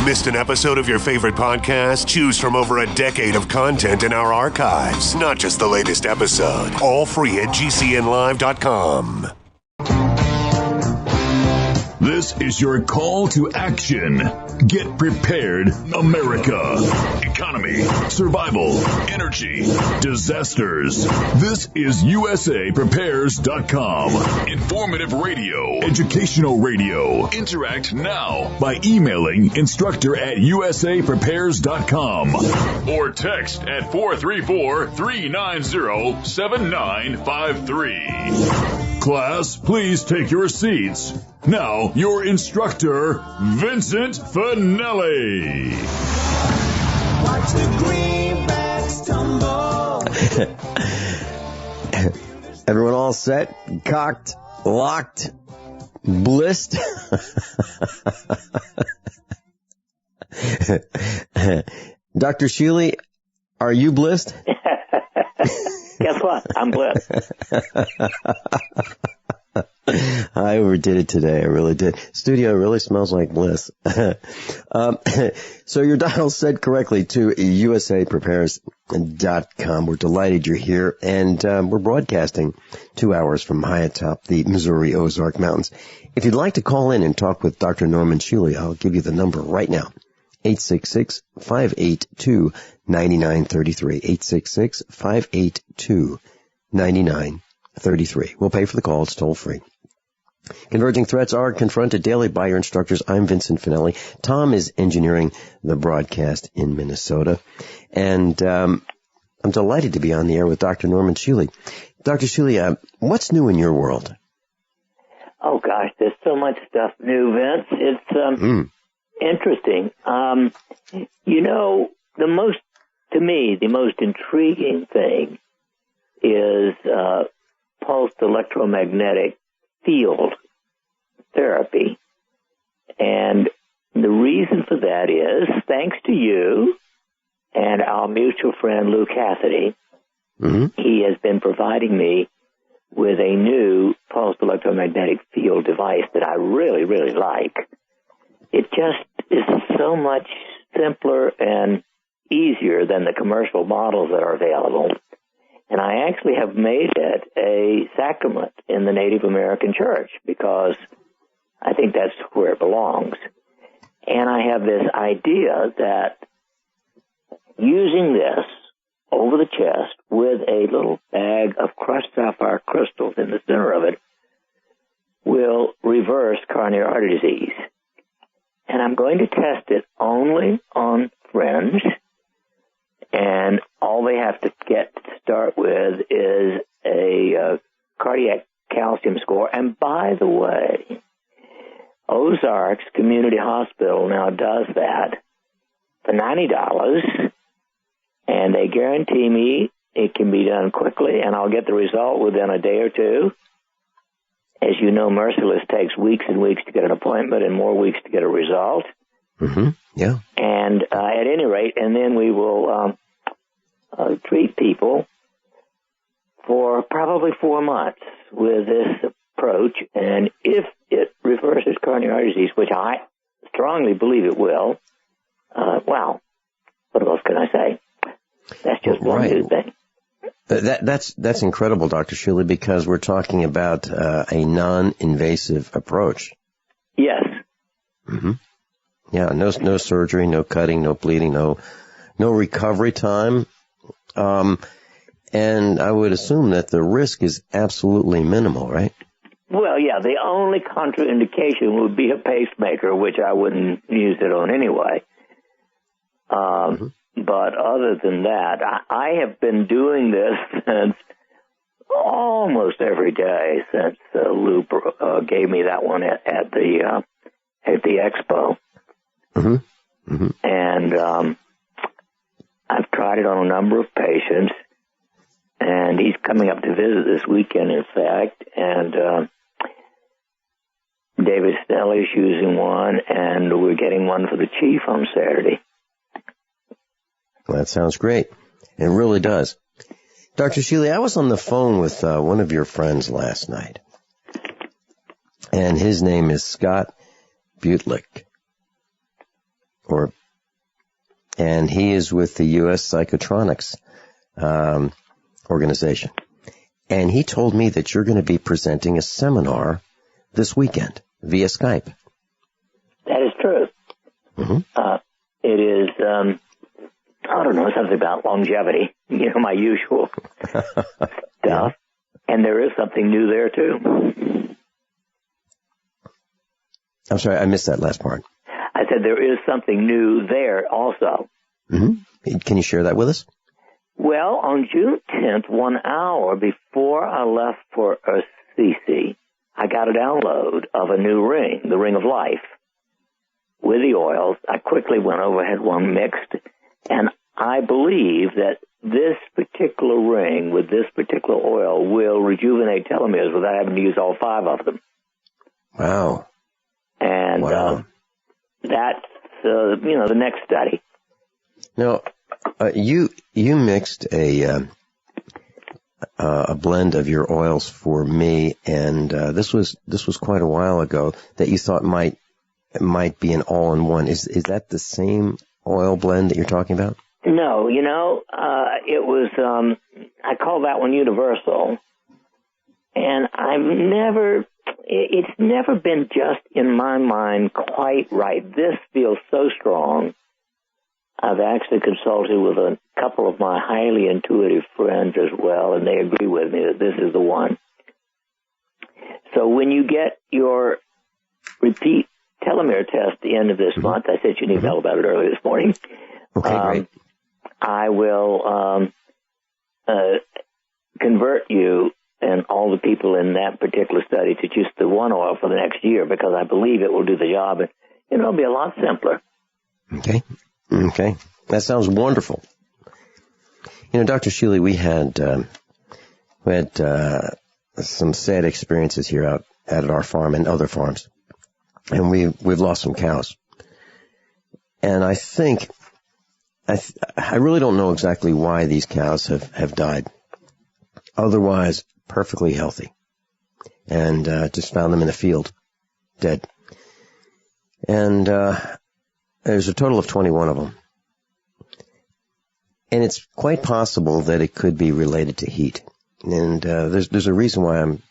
Missed an episode of your favorite podcast? Choose from over a decade of content in our archives, not just the latest episode. All free at GCNlive.com. This is your call to action. Get prepared, America. Economy, survival, energy, disasters. This is USAPrepares.com. Informative radio, educational radio. Interact now by emailing instructor@USAPrepares.com or text at 434-390-7953. Class, please take your seats. Now, your instructor, Vincent Finelli. Watch the greenbacks tumble. Everyone all set? Cocked? Locked? Blissed? Dr. Shealy, are you blissed? Guess what? I'm blessed. I overdid it today. I really did. Studio really smells like bliss. So your dial said correctly to USAPrepares.com. We're delighted you're here, and we're broadcasting 2 hours from high atop the Missouri Ozark Mountains. If you'd like to call in and talk with Dr. Norman Shealy, I'll give you the number right now. 866-582-9933. 866-582-9933. We'll pay for the call. It's toll free. Converging threats are confronted daily by your instructors. I'm Vincent Finelli. Tom is engineering the broadcast in Minnesota. And I'm delighted to be on the air with Dr. Norman Shealy. Dr. Shealy, what's new in your world? Oh, gosh, there's so much stuff new, Vince. It's interesting. The most intriguing thing is pulsed electromagnetic field therapy. And the reason for that is, thanks to you and our mutual friend Lou Cassidy, he has been providing me with a new pulsed electromagnetic field device that I really, really like. It just is so much simpler and easier than the commercial models that are available. And I actually have made it a sacrament in the Native American church because I think that's where it belongs. And I have this idea that using this over the chest with a little bag of crushed sapphire crystals in the center of it will reverse coronary artery disease. And I'm going to test it only on friends. And all they have to start with is a cardiac calcium score. And by the way, Ozarks Community Hospital now does that for $90, and they guarantee me it can be done quickly, and I'll get the result within a day or two. As you know, Merciless takes weeks and weeks to get an appointment and more weeks to get a result. Yeah. And at any rate, and then we will treat people for probably 4 months with this approach. And if it reverses coronary artery disease, which I strongly believe it will, well, what else can I say? That's just one new thing. That's incredible, Dr. Shealy, because we're talking about a non-invasive approach. Yes. Yeah, no surgery, no cutting, no bleeding, no recovery time. And I would assume that the risk is absolutely minimal, right? Well, yeah, the only contraindication would be a pacemaker, which I wouldn't use it on anyway. But other than that, I have been doing this since almost every day since Lou gave me that one at the expo. And I've tried it on a number of patients, and he's coming up to visit this weekend, in fact, and David Snelly's using one, and we're getting one for the chief on Saturday. Well, that sounds great. It really does. Dr. Shealy, I was on the phone with one of your friends last night, and his name is Scott Butlick. and he is with the U.S. Psychotronics organization. And he told me that you're going to be presenting a seminar this weekend via Skype. That is true. Mm-hmm. It is, I don't know, something about longevity, my usual stuff. And there is something new there, too. I'm sorry, I missed that last part. I said there is something new there also. Mm-hmm. Can you share that with us? Well, on June 10th, 1 hour before I left for Assisi, I got a download of a new ring, the Ring of Life, with the oils. I quickly went over, had one mixed, and I believe that this particular ring with this particular oil will rejuvenate telomeres without having to use all 5 of them. Wow. And that's, the next study. Now, you mixed a blend of your oils for me, and this was quite a while ago that you thought might be an all-in-one. Is that the same oil blend that you're talking about? No, it was, I call that one Universal, and it's never been just in my mind quite right. This feels so strong. I've actually consulted with a couple of my highly intuitive friends as well, and they agree with me that this is the one. So when you get your repeat telomere test at the end of this month, I said you need to know about it early this morning. Okay, great. I will convert you and all the people in that particular study to just the one oil for the next year, because I believe it will do the job, and it'll be a lot simpler. Okay. That sounds wonderful. Dr. Shealy, we had some sad experiences here out at our farm and other farms, and we've lost some cows. And I think I really don't know exactly why these cows have died. Otherwise, perfectly healthy, and just found them in the field, dead. And there's a total of 21 of them. And it's quite possible that it could be related to heat. And there's a reason why I'm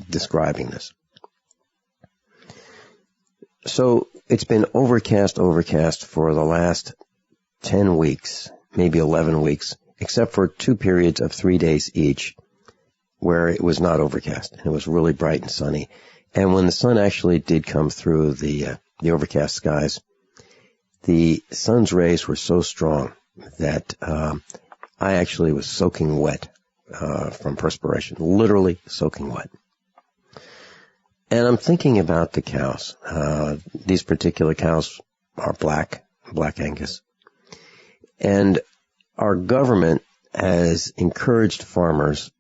describing this. So it's been overcast for the last 10 weeks, maybe 11 weeks, except for 2 periods of 3 days each where it was not overcast and it was really bright and sunny. And when the sun actually did come through the overcast skies, the sun's rays were so strong that I actually was soaking wet from perspiration, literally soaking wet. And I'm thinking about the cows. These particular cows are black Angus. And our government has encouraged farmers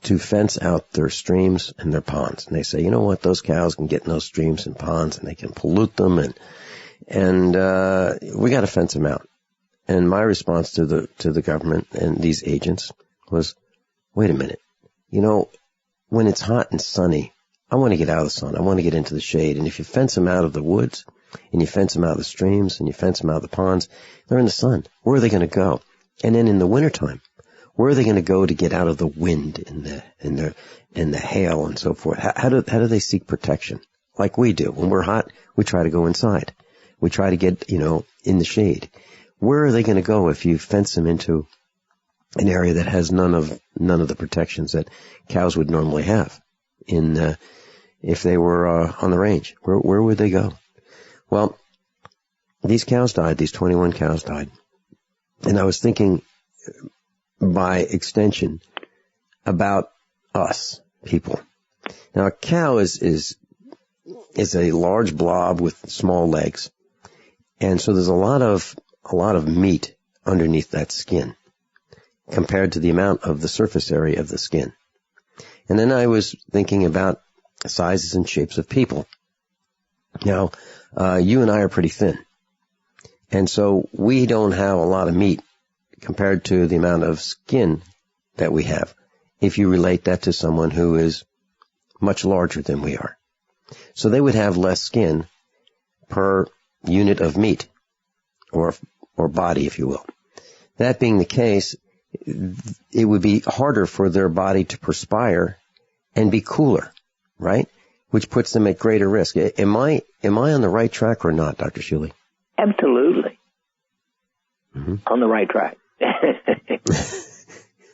to fence out their streams and their ponds. And they say, you know what, those cows can get in those streams and ponds and they can pollute them, and we got to fence them out. And my response to the government and these agents was, wait a minute. When it's hot and sunny, I want to get out of the sun. I want to get into the shade. And if you fence them out of the woods, and you fence them out of the streams, and you fence them out of the ponds, they're in the sun. Where are they going to go? And then in the wintertime, where are they going to go to get out of the wind and the hail and so forth? How do they seek protection? Like we do. When we're hot, we try to go inside. We try to get, in the shade. Where are they going to go if you fence them into an area that has none of the protections that cows would normally have if they were on the range? Where would they go? Well, these cows died. These 21 cows died. And I was thinking, by extension, about us people. Now, a cow is a large blob with small legs, and so there's a lot of meat underneath that skin compared to the amount of the surface area of the skin. And then I was thinking about sizes and shapes of people. Now, you and I are pretty thin, and so we don't have a lot of meat compared to the amount of skin that we have, if you relate that to someone who is much larger than we are. So they would have less skin per unit of meat. or body, if you will. That being the case, it would be harder for their body to perspire and be cooler, right? Which puts them at greater risk. Am I on the right track or not, Dr. Shealy? Absolutely. Mm-hmm. On the right track.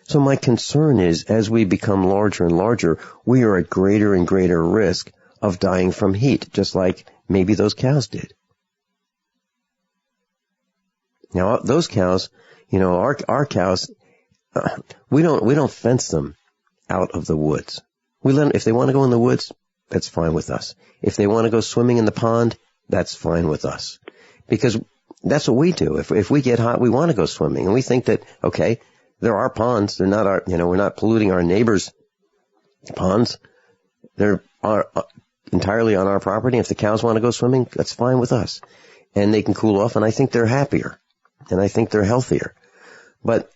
So my concern is, as we become larger and larger, we are at greater and greater risk of dying from heat, just like maybe those cows did. Now, those cows, our cows, we don't fence them out of the woods. We let them, if they want to go in the woods, that's fine with us. If they want to go swimming in the pond, that's fine with us. Because that's what we do. If we get hot, we want to go swimming. And we think that, okay, they're our ponds. They're not our, we're not polluting our neighbors' ponds. They're entirely on our property. If the cows want to go swimming, that's fine with us. And they can cool off, and I think they're happier. And I think they're healthier. But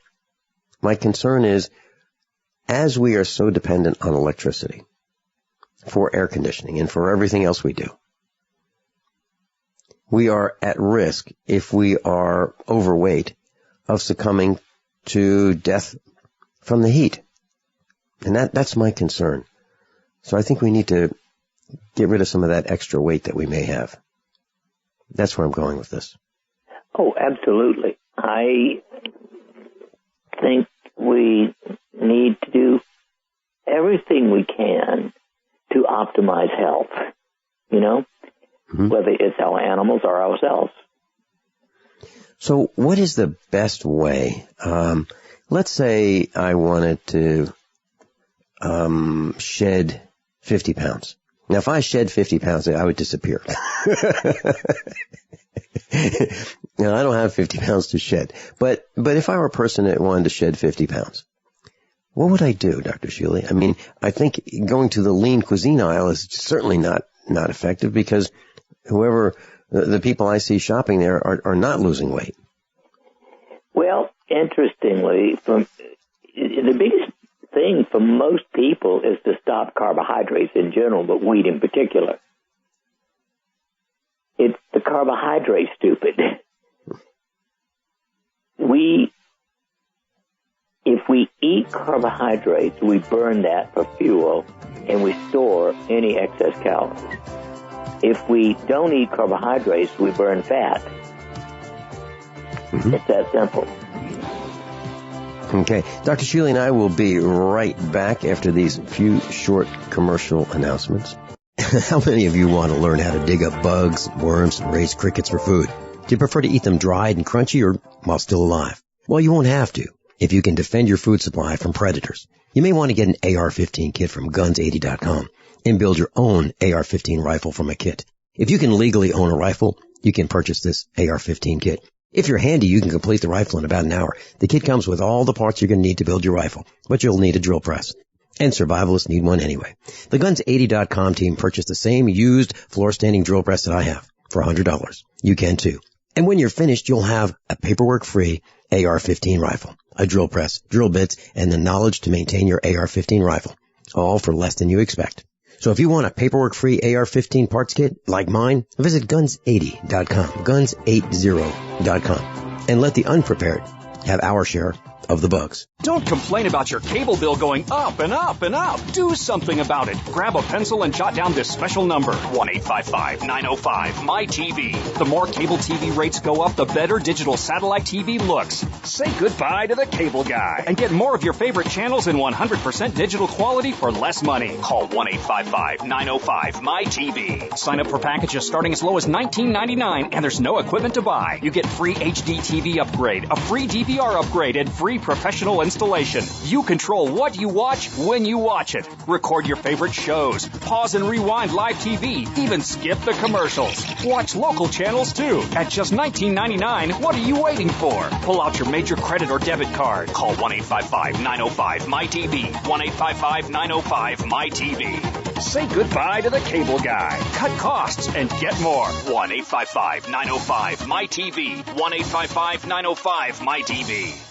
my concern is, as we are so dependent on electricity for air conditioning and for everything else we do, we are at risk, if we are overweight, of succumbing to death from the heat. And that's my concern. So I think we need to get rid of some of that extra weight that we may have. That's where I'm going with this. Oh, absolutely. I think we need to do everything we can to optimize health, whether it's our animals or ourselves. So what is the best way? Let's say I wanted to shed 50 pounds. Now, if I shed 50 pounds, I would disappear. Now, I don't have 50 pounds to shed. But if I were a person that wanted to shed 50 pounds, what would I do, Dr. Shealy? I mean, I think going to the lean cuisine aisle is certainly not effective, because the people I see shopping there are not losing weight. Well, interestingly, the biggest thing for most people is to stop carbohydrates in general, but wheat in particular. It's the carbohydrate stupid. If we eat carbohydrates, we burn that for fuel, and we store any excess calories. If we don't eat carbohydrates, we burn fat. Mm-hmm. It's that simple. Okay. Dr. Shealy and I will be right back after these few short commercial announcements. How many of you want to learn how to dig up bugs, worms, and raise crickets for food? Do you prefer to eat them dried and crunchy or while still alive? Well, you won't have to if you can defend your food supply from predators. You may want to get an AR-15 kit from guns80.com and build your own AR-15 rifle from a kit. If you can legally own a rifle, you can purchase this AR-15 kit. If you're handy, you can complete the rifle in about an hour. The kit comes with all the parts you're going to need to build your rifle, but you'll need a drill press. And survivalists need one anyway. The Guns80.com team purchased the same used floor-standing drill press that I have for $100. You can too. And when you're finished, you'll have a paperwork-free AR-15 rifle, a drill press, drill bits, and the knowledge to maintain your AR-15 rifle, all for less than you expect. So if you want a paperwork-free AR-15 parts kit like mine, visit Guns80.com, Guns80.com, and let the unprepared have our share of the bugs. Don't complain about your cable bill going up and up and up. Do something about it. Grab a pencil and jot down this special number, 1-855-905-MY-TV. The more cable TV rates go up, the better digital satellite TV looks. Say goodbye to the cable guy and get more of your favorite channels in 100% digital quality for less money. Call 1-855-905-MY-TV. Sign up for packages starting as low as $19.99, and there's no equipment to buy. You get free HD TV upgrade, a free DVR upgrade, and free professional installation. You control what you watch when you watch it. Record your favorite shows. Pause and rewind live TV. Even skip the commercials. Watch local channels too. At just $19.99, what are you waiting for? Pull out your major credit or debit card. Call 1-855-905-MY-TV. 1-855-905-MY-TV. Say goodbye to the cable guy. Cut costs and get more. 1-855-905-MY-TV. 1-855-905-MY-TV.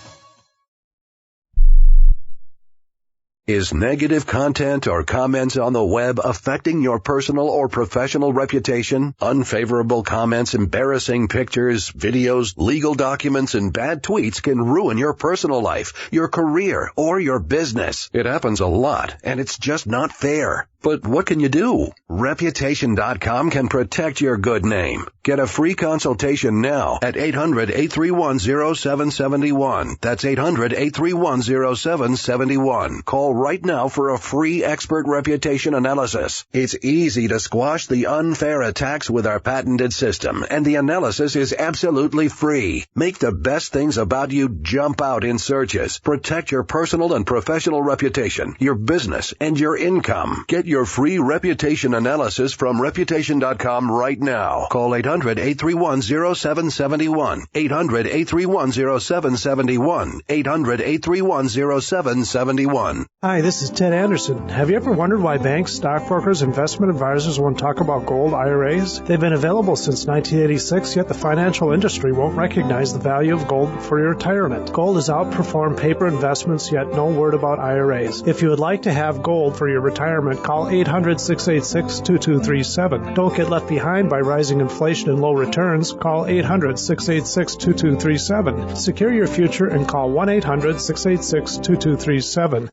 Is negative content or comments on the web affecting your personal or professional reputation? Unfavorable comments, embarrassing pictures, videos, legal documents, and bad tweets can ruin your personal life, your career, or your business. It happens a lot, and it's just not fair. But what can you do? Reputation.com can protect your good name. Get a free consultation now at 800-831-0771. That's 800-831-0771. Call right now for a free expert reputation analysis. It's easy to squash the unfair attacks with our patented system, and the analysis is absolutely free. Make the best things about you jump out in searches. Protect your personal and professional reputation, your business, and your income. Get your free reputation analysis from Reputation.com right now. Call 800-831-0771. 800-831-0771. 800-831-0771. Hi, this is Ted Anderson. Have you ever wondered why banks, stockbrokers, investment advisors won't talk about gold IRAs? They've been available since 1986, yet the financial industry won't recognize the value of gold for your retirement. Gold has outperformed paper investments, yet no word about IRAs. If you would like to have gold for your retirement, call 800-686-2237. Don't get left behind by rising inflation and low returns. Call 800-686-2237. Secure your future and call 1-800-686-2237.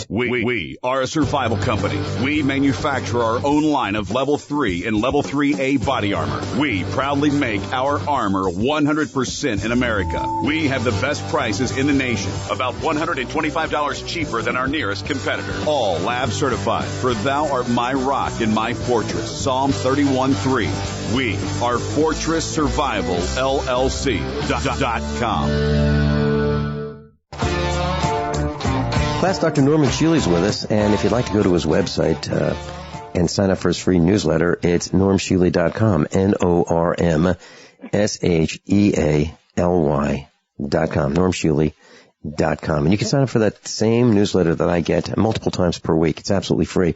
We are a survival company. We manufacture our own line of Level 3 and Level 3A body armor. We proudly make our armor 100% in America. We have the best prices in the nation, about $125 cheaper than our nearest competitor. All lab certified, for thou art my rock and my fortress. Psalm 31:3. We are Fortress Survival LLC.com. Class Dr. Norman Shealy's with us, and if you'd like to go to his website and sign up for his free newsletter, it's normshealy.com, NORMSHEALY.com, normshealy.com. And you can sign up for that same newsletter that I get multiple times per week. It's absolutely free.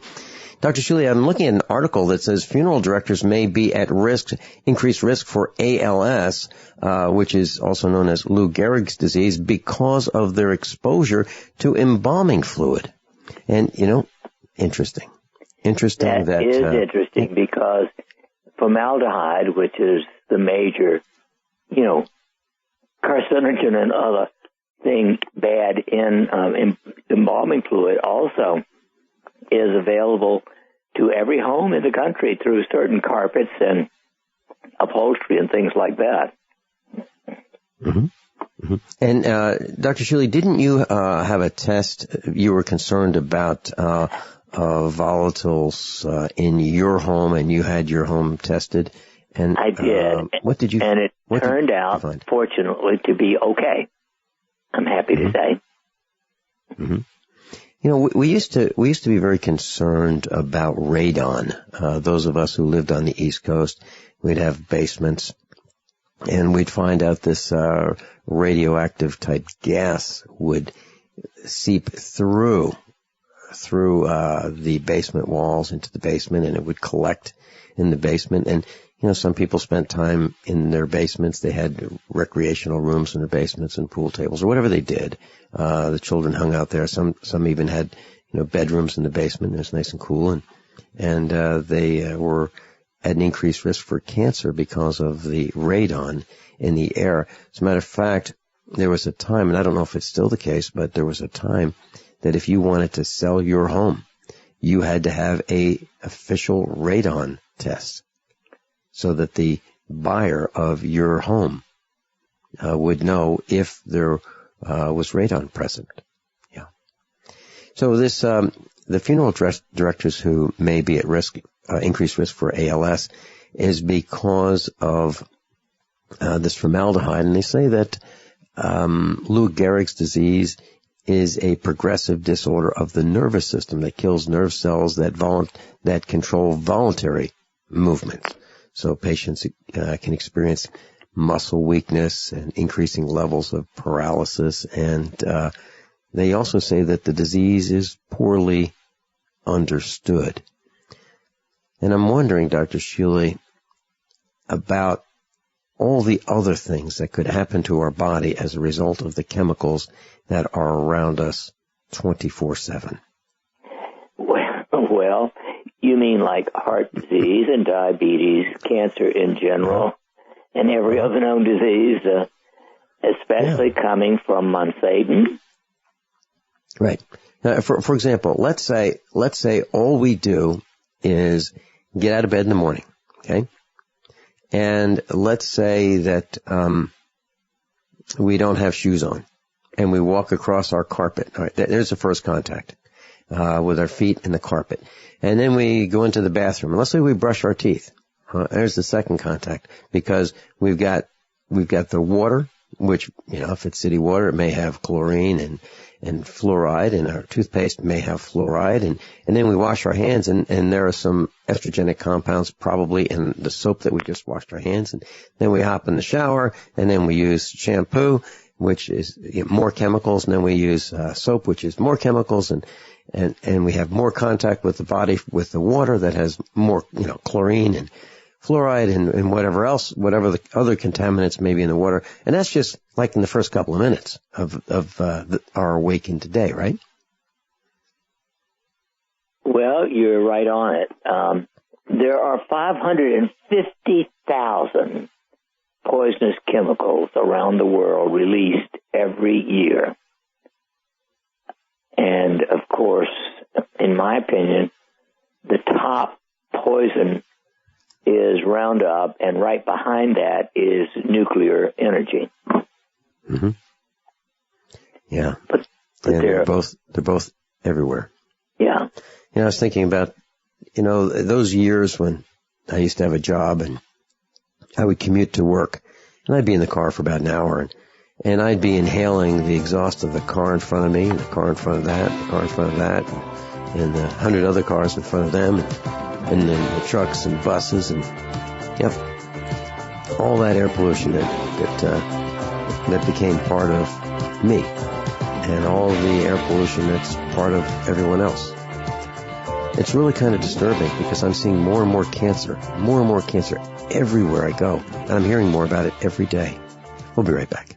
Dr. Shealy, I'm looking at an article that says funeral directors may be at risk, increased risk for ALS, which is also known as Lou Gehrig's disease, because of their exposure to embalming fluid. And, interesting. That is interesting, because formaldehyde, which is the major, carcinogen and other thing bad in embalming fluid, also is available to every home in the country through certain carpets and upholstery and things like that. Mm-hmm. Mm-hmm. And Dr. Shealy, didn't you have a test? You were concerned about volatiles in your home, and you had your home tested. And I did. What did you? And it turned out, fortunately, to be okay. I'm happy to say. Mm-hmm. We used to be very concerned about radon. Those of us who lived on the East Coast, we'd have basements, and we'd find out this radioactive type gas would seep through the basement walls into the basement, and it would collect in the basement. And some people spent time in their basements. They had recreational rooms in their basements and pool tables or whatever they did. The children hung out there. Some even had, bedrooms in the basement. It was nice and cool. And they were at an increased risk for cancer because of the radon in the air. As a matter of fact, there was a time, and I don't know if it's still the case, but there was a time that if you wanted to sell your home, you had to have a official radon test, so that the buyer of your home would know if there was radon present. Yeah. So this, the funeral directors who may be at risk, increased risk for ALS, is because of this formaldehyde, and they say that Lou Gehrig's disease is a progressive disorder of the nervous system that kills nerve cells that control voluntary movement. So patients can experience muscle weakness and increasing levels of paralysis. And they also say that the disease is poorly understood. And I'm wondering, Dr. Shealy, about all the other things that could happen to our body as a result of the chemicals that are around us 24/7? Well, you mean like heart disease and diabetes, cancer in general, and every other known disease, especially coming from Monsanto? Right. Now, for example, let's say all we do is get out of bed in the morning, okay? And let's say that we don't have shoes on, and we walk across our carpet. All right, there's the first contact with our feet in the carpet. And then we go into the bathroom. And let's say we brush our teeth. There's the second contact, because we've got the water, which, if it's city water, it may have chlorine and fluoride, and our toothpaste may have fluoride, and then we wash our hands, and there are some estrogenic compounds probably in the soap that we just washed our hands, and then we hop in the shower, and then we use shampoo, which is more chemicals, and then we use soap, which is more chemicals, and we have more contact with the body with the water that has more, chlorine and fluoride and whatever else, whatever the other contaminants may be in the water. And that's just like in the first couple of minutes of our awakened day, right? Well, you're right on it. There are 550,000 poisonous chemicals around the world released every year. And, of course, in my opinion, the top poison is Roundup, and right behind that is nuclear energy. Mm-hmm. Yeah. But they're both everywhere. Yeah. I was thinking about, those years when I used to have a job and I would commute to work, and I'd be in the car for about an hour, and I'd be inhaling the exhaust of the car in front of me, and the car in front of that, the car in front of that, and 100 other cars in front of them, and then the trucks and buses, and all that air pollution that became part of me, and all the air pollution that's part of everyone else. It's really kind of disturbing, because I'm seeing more and more cancer everywhere I go, and I'm hearing more about it every day. We'll be right back.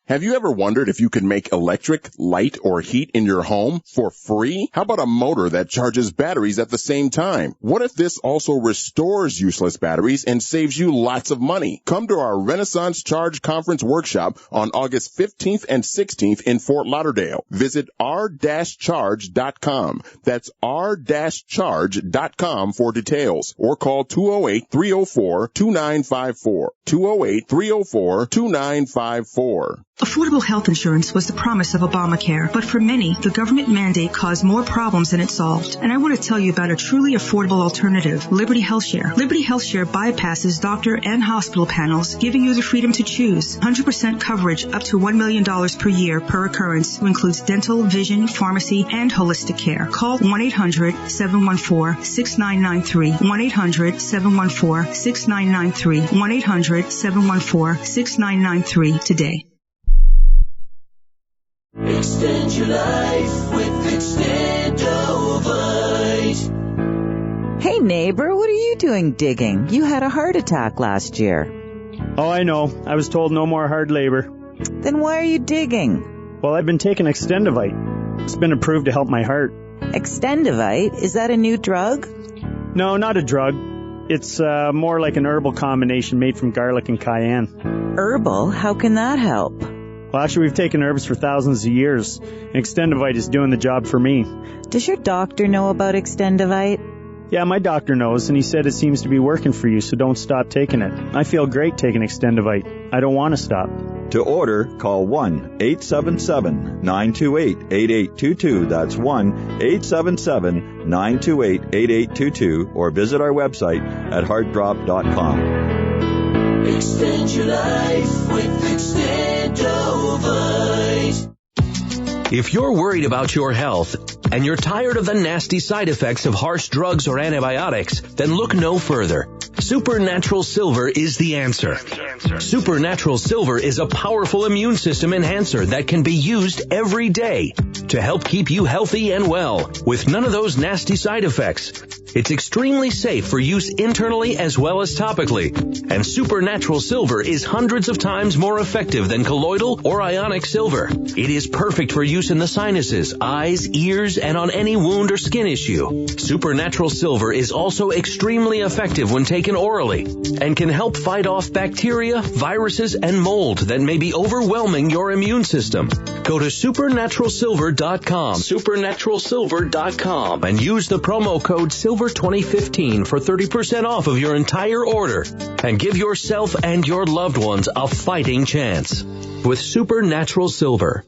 Have you ever wondered if you could make electric, light, or heat in your home for free? How about a motor that charges batteries at the same time? What if this also restores useless batteries and saves you lots of money? Come to our Renaissance Charge Conference workshop on August 15th and 16th in Fort Lauderdale. Visit r-charge.com. That's r-charge.com for details, or call 208-304-2954. 208-304-2954. Affordable health insurance was the promise of Obamacare, but for many, the government mandate caused more problems than it solved. And I want to tell you about a truly affordable alternative, Liberty HealthShare. Liberty HealthShare bypasses doctor and hospital panels, giving you the freedom to choose. 100% coverage up to $1 million per year per occurrence, who includes dental, vision, pharmacy, and holistic care. Call 1-800-714-6993. 1-800-714-6993. 1-800-714-6993 today. Extend your life with Extendovite. Hey neighbor, what are you doing digging? You had a heart attack last year. Oh, I know. I was told no more hard labor. Then why are you digging? Well, I've been taking Extendovite. It's been approved to help my heart. Extendovite? Is that a new drug? No, not a drug. It's more like an herbal combination made from garlic and cayenne. Herbal? How can that help? Well, actually, we've taken herbs for thousands of years. And Extendovite is doing the job for me. Does your doctor know about Extendovite? Yeah, my doctor knows, and he said it seems to be working for you, so don't stop taking it. I feel great taking Extendovite. I don't want to stop. To order, call 1-877-928-8822. That's 1-877-928-8822, or visit our website at heartdrop.com. Extend your life with Extendovite. If you're worried about your health and you're tired of the nasty side effects of harsh drugs or antibiotics, then look no further. Supernatural Silver is the answer. Supernatural Silver is a powerful immune system enhancer that can be used every day. to help keep you healthy and well with none of those nasty side effects. It's extremely safe for use internally as well as topically. And Supernatural Silver is hundreds of times more effective than colloidal or ionic silver. It is perfect for use in the sinuses, eyes, ears, and on any wound or skin issue. Supernatural Silver is also extremely effective when taken orally and can help fight off bacteria, viruses, and mold that may be overwhelming your immune system. Go to supernaturalsilver.com, supernaturalsilver.com, and use the promo code SILVER2015 for 30% off of your entire order. And give yourself and your loved ones a fighting chance with Supernatural Silver.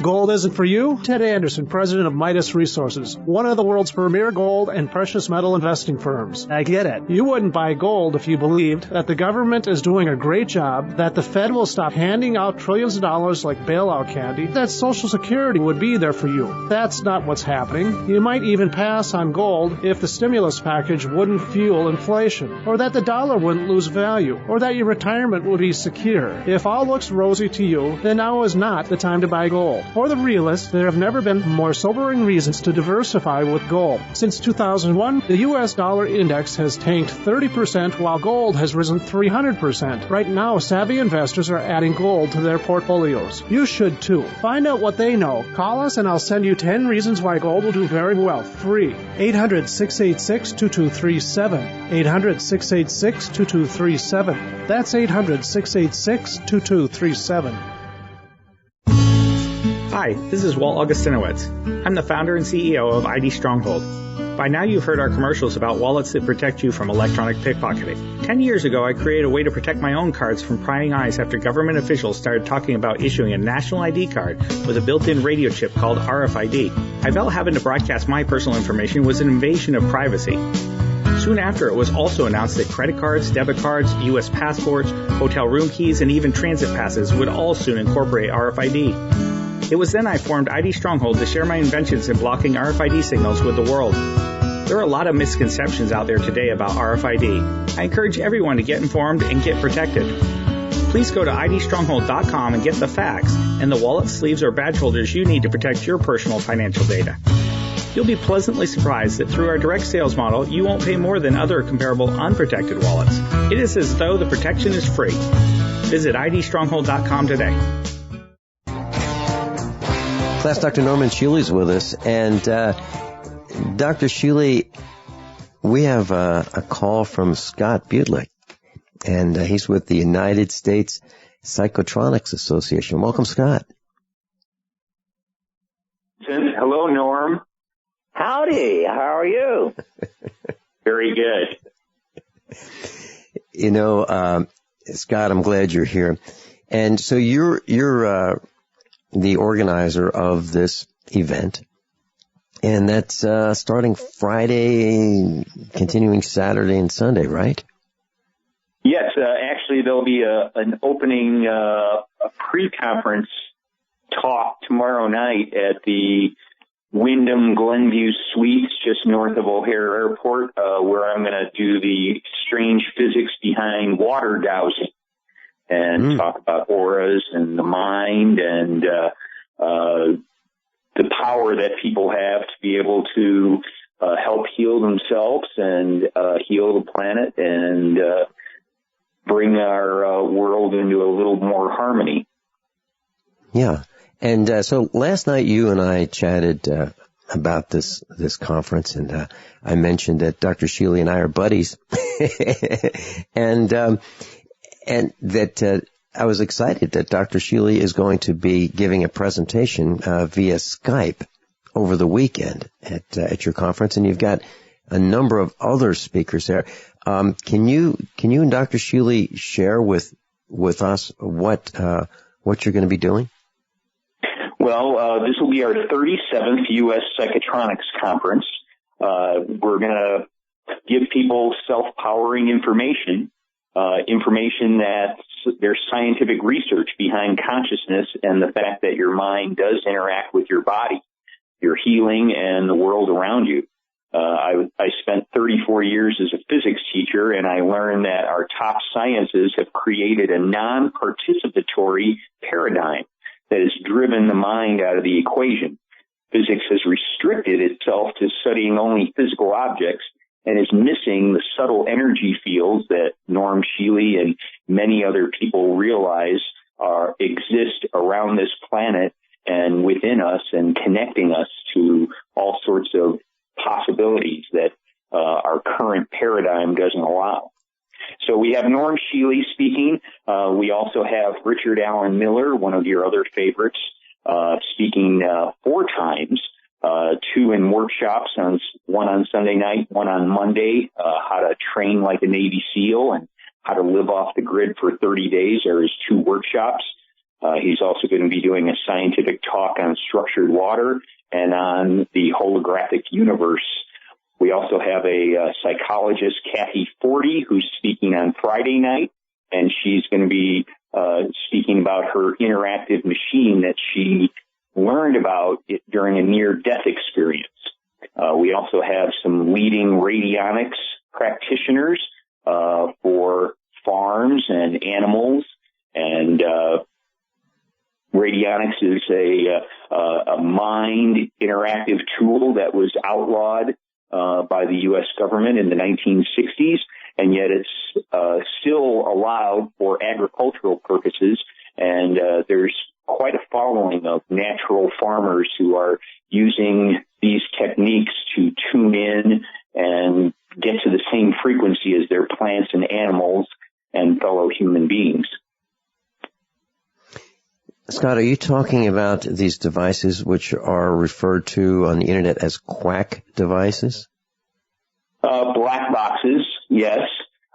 Gold isn't for you? Ted Anderson, president of Midas Resources, one of the world's premier gold and precious metal investing firms. I get it. You wouldn't buy gold if you believed that the government is doing a great job, that the Fed will stop handing out trillions of dollars like bailout candy, that Social Security would be there for you. That's not what's happening. You might even pass on gold if the stimulus package wouldn't fuel inflation, or that the dollar wouldn't lose value, or that your retirement would be secure. If all looks rosy to you, then now is not the time to buy gold. For the realist, there have never been more sobering reasons to diversify with gold. Since 2001, the U.S. dollar index has tanked 30% while gold has risen 300%. Right now, savvy investors are adding gold to their portfolios. You should too. Find out what they know. Call us and I'll send you 10 reasons why gold will do very well. Free. 800-686-2237. 800-686-2237. That's 800-686-2237. Hi, this is Walt Augustinowitz. I'm the founder and CEO of ID Stronghold. By now you've heard our commercials about wallets that protect you from electronic pickpocketing. 10 years ago, I created a way to protect my own cards from prying eyes after government officials started talking about issuing a national ID card with a built-in radio chip called RFID. I felt having to broadcast my personal information was an invasion of privacy. Soon after, it was also announced that credit cards, debit cards, U.S. passports, hotel room keys, and even transit passes would all soon incorporate RFID. It was then I formed ID Stronghold to share my inventions in blocking RFID signals with the world. There are a lot of misconceptions out there today about RFID. I encourage everyone to get informed and get protected. Please go to idstronghold.com and get the facts and the wallet, sleeves, or badge holders you need to protect your personal financial data. You'll be pleasantly surprised that through our direct sales model, you won't pay more than other comparable unprotected wallets. It is as though the protection is free. Visit idstronghold.com today. Class Dr. Norman Shealy's with us, and Dr. Shealy, we have a call from Scott Budlick, and he's with the United States Psychotronics Association. Welcome, Scott. Hello, Norm. Howdy. How are you? Very good. You know, Scott, I'm glad you're here. And so you're the organizer of this event, and that's starting Friday, continuing Saturday and Sunday, right? Yes, actually there'll be an opening a pre-conference talk tomorrow night at the Wyndham Glenview Suites just north of O'Hare Airport, where I'm going to do the strange physics behind water dowsing. And talk about auras and the mind and the power that people have to be able to help heal themselves and heal the planet and bring our world into a little more harmony. Yeah. And so last night you and I chatted about this conference, and I mentioned that Dr. Shealy and I are buddies. And that I was excited that Dr. Shealy is going to be giving a presentation via Skype over the weekend at your conference, and you've got a number of other speakers there. Can you and Dr. Shealy share with us what you're going to be doing? Well, this will be our 37th U.S. Psychotronics Conference. We're going to give people self-powering information that there's scientific research behind consciousness and the fact that your mind does interact with your body, your healing, and the world around you. I spent 34 years as a physics teacher, and I learned that our top sciences have created a non-participatory paradigm that has driven the mind out of the equation. physics has restricted itself to studying only physical objects and is missing the subtle energy fields that Norm Shealy and many other people realize exist around this planet and within us and connecting us to all sorts of possibilities that our current paradigm doesn't allow. So we have Norm Shealy speaking. We also have Richard Allen Miller, one of your other favorites, speaking 4 times, 2 in workshops, one on Sunday night, one on Monday, how to train like a Navy SEAL and how to live off the grid for 30 days. There is 2 workshops. He's also going to be doing a scientific talk on structured water and on the holographic universe. We also have a psychologist, Kathy Forty, who's speaking on Friday night, and she's going to be speaking about her interactive machine that she learned about during a near-death experience. We also have some leading radionics practitioners for farms and animals, and radionics is a mind interactive tool that was outlawed by the U.S. government in the 1960s, and yet it's still allowed for agricultural purposes, and there's quite a following of natural farmers who are using these techniques to tune in and get to the same frequency as their plants and animals and fellow human beings. Scott, are you talking about these devices which are referred to on the internet as quack devices? Black boxes, yes.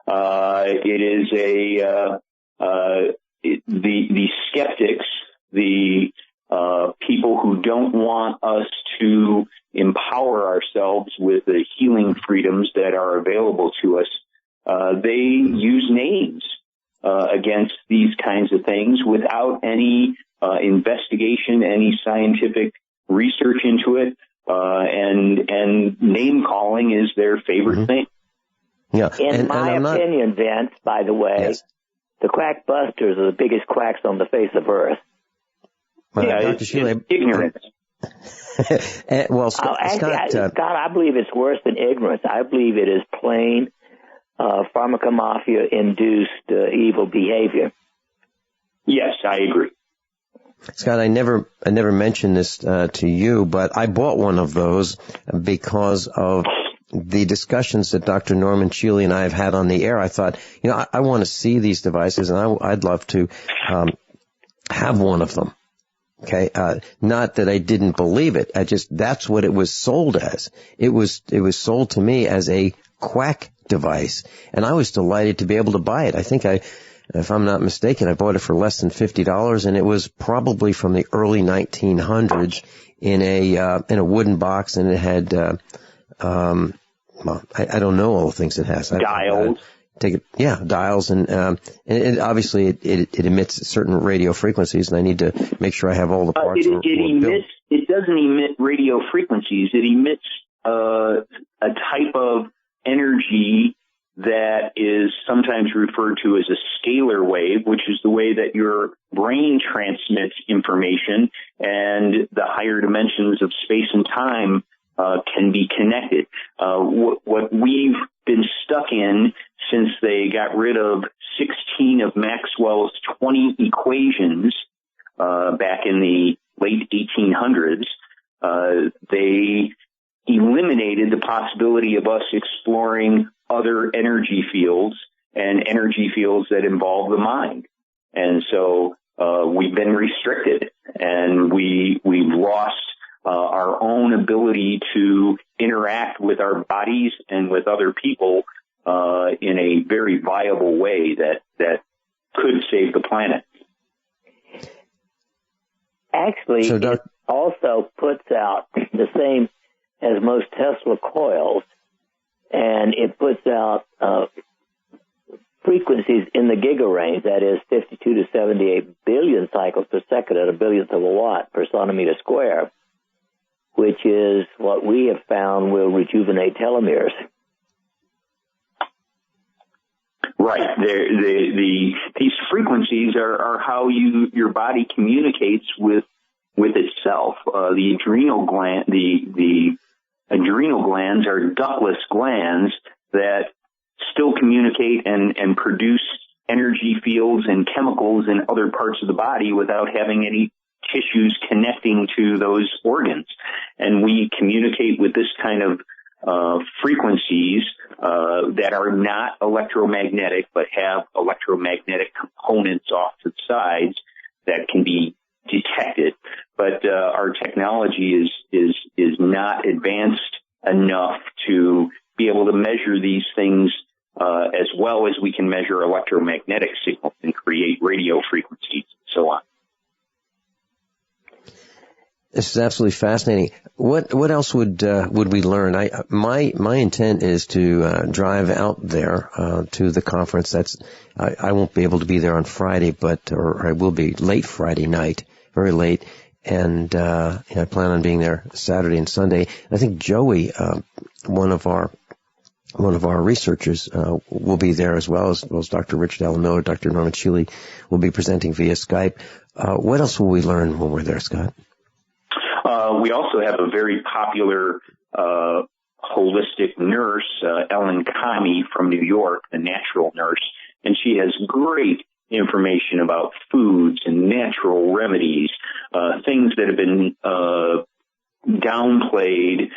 It is the skeptics, the people who don't want us to empower ourselves with the healing freedoms that are available to us. They use names against these kinds of things without any investigation, any scientific research into it, and name calling is their favorite thing. Yeah. In my opinion, Vince, by the way, yes, the quack busters are the biggest quacks on the face of Earth. It's ignorance. Well, Scott, I believe it's worse than ignorance. I believe it is plain pharmacomafia-induced evil behavior. Yes, I agree. Scott, I never mentioned this to you, but I bought one of those because of the discussions that Dr. Norman Shealy and I have had on the air. I thought, I want to see these devices, and I'd love to have one of them. Okay, not that I didn't believe it. That's what it was sold as. It was sold to me as a quack device, and I was delighted to be able to buy it. I think if I'm not mistaken, I bought it for less than $50, and it was probably from the early 1900s in a wooden box, and it had I don't know all the things it has. Dials. Dials, and it obviously it emits certain radio frequencies, and I need to make sure I have all the parts. It doesn't emit radio frequencies. It emits a type of energy that is sometimes referred to as a scalar wave, which is the way that your brain transmits information, and the higher dimensions of space and time can be connected. What we've been stuck in since they got rid of 16 of Maxwell's 20 equations back in the late 1800s, they eliminated the possibility of us exploring other energy fields and energy fields that involve the mind. And so we've been restricted, and we've lost our own ability to interact with our bodies and with other people in a very viable way that could save the planet. Actually, it also puts out the same as most Tesla coils, and it puts out frequencies in the giga range, that is 52 to 78 billion cycles per second at a billionth of a watt per centimeter square, which is what we have found will rejuvenate telomeres. Right. These frequencies are how your body communicates with with itself. The adrenal glands are ductless glands that still communicate and produce energy fields and chemicals in other parts of the body without having any tissues connecting to those organs. And we communicate with this kind of frequencies that are not electromagnetic but have electromagnetic components off to the sides that can be detected. But our technology is not advanced enough to be able to measure these things as well as we can measure electromagnetic signals and create radio frequencies and so on. This is absolutely fascinating. What else would we learn? My intent is to drive out there to the conference. I won't be able to be there on Friday, or I will be late Friday night, very late, and I plan on being there Saturday and Sunday. I think Joey, one of our researchers, will be there as well as Dr. Richard Allen Miller, Dr. Norman Shealy will be presenting via Skype. What else will we learn when we're there, Scott? We also have a very popular holistic nurse, Ellen Kami from New York, the natural nurse, and she has great information about foods and natural remedies, things that have been downplayed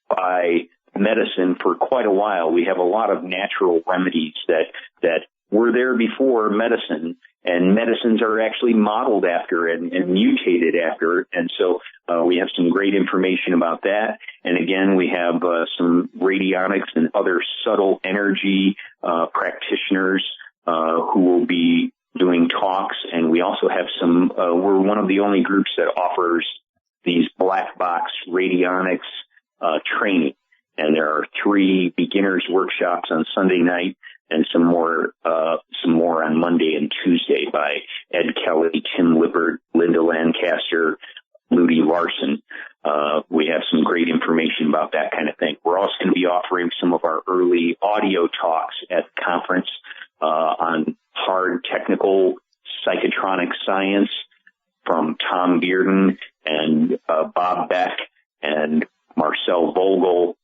by medicine for quite a while. We have a lot of natural remedies that were there before medicine, and medicines are actually modeled after and mutated after. And so we have some great information about that. And again, we have some radionics and other subtle energy practitioners who will be doing talks. And we also have some, we're one of the only groups that offers these black box radionics training. And there are 3 beginners workshops on Sunday night, and some more on Monday and Tuesday by Ed Kelly, Tim Lippert, Linda Lancaster, Ludi Larson. We have some great information about that kind of thing. We're also going to be offering some of our early audio talks at the conference on hard technical psychotronic science from Tom Bearden and Bob Beck and Marcel Vogel,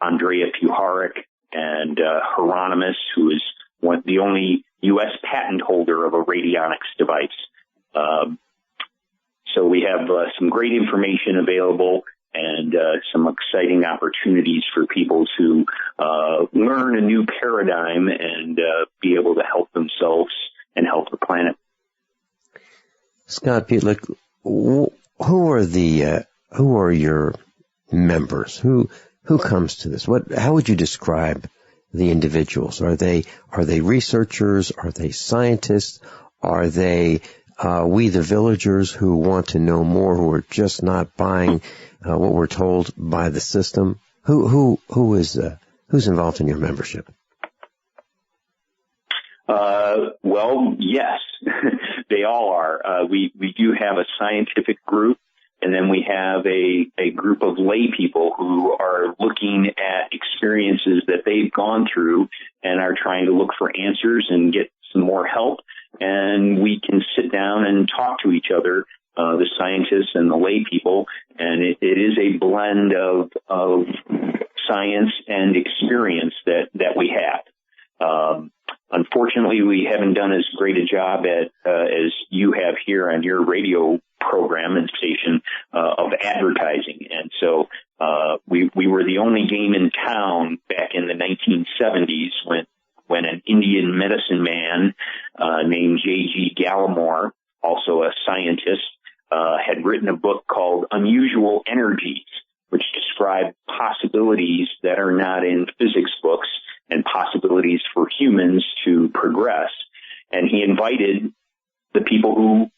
Andrea Puharich, and Hieronymus, who is the only U.S. patent holder of a radionics device. So we have some great information available and some exciting opportunities for people to learn a new paradigm and be able to help themselves and help the planet. Scott Petlick, who are your members? Who comes to this? How would you describe the individuals? Are they researchers? Are they scientists? Are they we the villagers who want to know more, who are just not buying what we're told by the system? Who's involved in your membership? Well, yes, they all are. We do have a scientific group. And then we have a group of lay people who are looking at experiences that they've gone through and are trying to look for answers and get some more help. And we can sit down and talk to each other, the scientists and the lay people. And it is a blend of science and experience that we have. Unfortunately, we haven't done as great a job as you have here on your radio program and station of advertising. And so we were the only game in town back in the 1970s when an Indian medicine man named J.G. Gallimore, also a scientist, had written a book called Unusual Energies, which described possibilities that are not in physics books and possibilities for humans to progress. And he invited the people who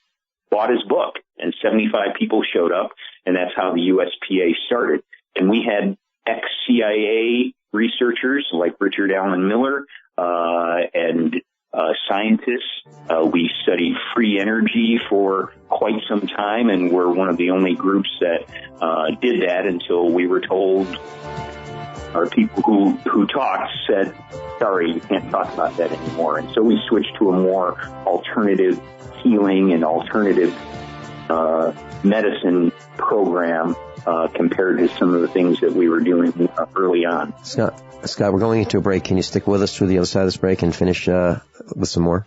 bought his book, and 75 people showed up, and that's how the USPA started. And we had ex-CIA researchers like Richard Allen Miller and scientists. We studied free energy for quite some time, and we're one of the only groups that did that until we were told, our people who talked said, sorry, you can't talk about that anymore. And so we switched to a more alternative healing and alternative medicine program compared to some of the things that we were doing early on. Scott, we're going into a break. Can you stick with us through the other side of this break and finish with some more?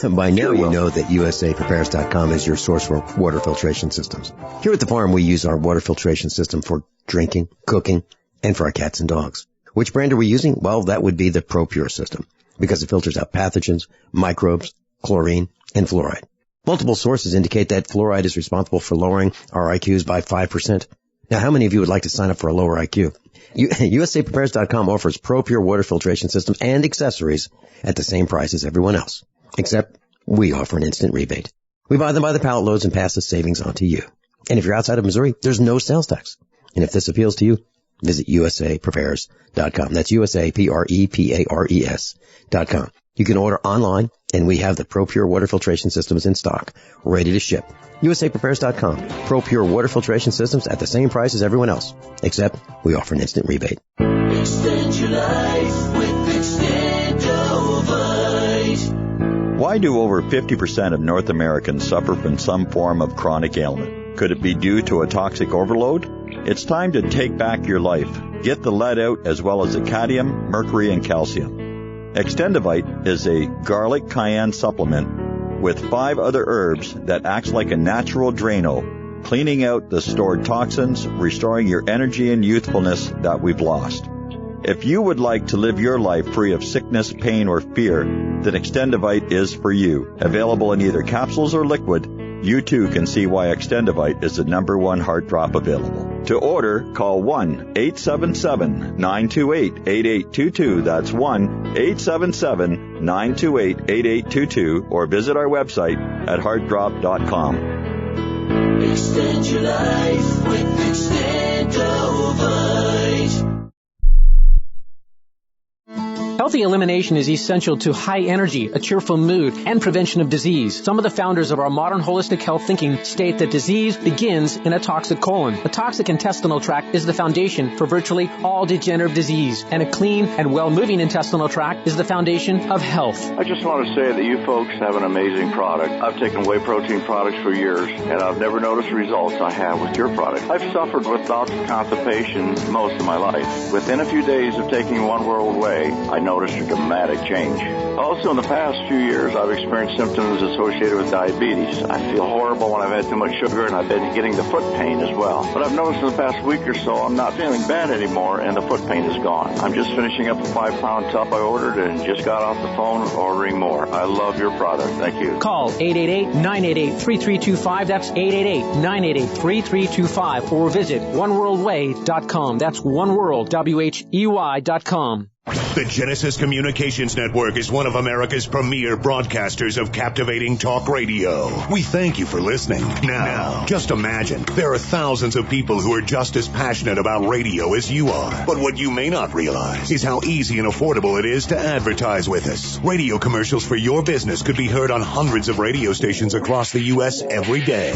By now, you know that USAPrepares.com is your source for water filtration systems. Here at the farm, we use our water filtration system for drinking, cooking, and for our cats and dogs. Which brand are we using? Well, that would be the ProPure system, because it filters out pathogens, microbes, chlorine, and fluoride. Multiple sources indicate that fluoride is responsible for lowering our IQs by 5%. Now, how many of you would like to sign up for a lower IQ? USAPrepares.com offers ProPure water filtration systems and accessories at the same price as everyone else, except we offer an instant rebate. We buy them by the pallet loads and pass the savings on to you. And if you're outside of Missouri, there's no sales tax. And if this appeals to you, visit USAPrepares.com. That's USAPrepares.com. You can order online, and we have the ProPure water filtration systems in stock, ready to ship. USAPrepares.com. ProPure water filtration systems at the same price as everyone else, except we offer an instant rebate. Extend your life with Extendovite. Why do over 50% of North Americans suffer from some form of chronic ailment? Could it be due to a toxic overload? It's time to take back your life. Get the lead out as well as the cadmium, mercury, and calcium. Extendovite is a garlic cayenne supplement with 5 other herbs that acts like a natural Drano, cleaning out the stored toxins, restoring your energy and youthfulness that we've lost. If you would like to live your life free of sickness, pain, or fear, then Extendovite is for you. Available in either capsules or liquid, you too can see why Extendovite is the #1 heart drop available. To order, call 1-877-928-8822. That's 1-877-928-8822, or visit our website at heartdrop.com. Extend your life with Extendovite. Healthy elimination is essential to high energy, a cheerful mood, and prevention of disease. Some of the founders of our modern holistic health thinking state that disease begins in a toxic colon. A toxic intestinal tract is the foundation for virtually all degenerative disease, and a clean and well-moving intestinal tract is the foundation of health. I just want to say that you folks have an amazing product. I've taken whey protein products for years, and I've never noticed the results I have with your product. I've suffered with bouts of constipation most of my life. Within a few days of taking One World Whey, I noticed a dramatic change. Also, in the past few years, I've experienced symptoms associated with diabetes. I feel horrible when I've had too much sugar, and I've been getting the foot pain as well. But I've noticed in the past week or so, I'm not feeling bad anymore, and the foot pain is gone. I'm just finishing up a 5-pound tub I ordered and just got off the phone ordering more. I love your product. Thank you. Call 888-988-3325. That's 888-988-3325. Or visit oneworldway.com. That's oneworld.com. The Genesis Communications Network is one of America's premier broadcasters of captivating talk radio. We thank you for listening. Now, just imagine, there are thousands of people who are just as passionate about radio as you are. But what you may not realize is how easy and affordable it is to advertise with us. Radio commercials for your business could be heard on hundreds of radio stations across the U.S. every day.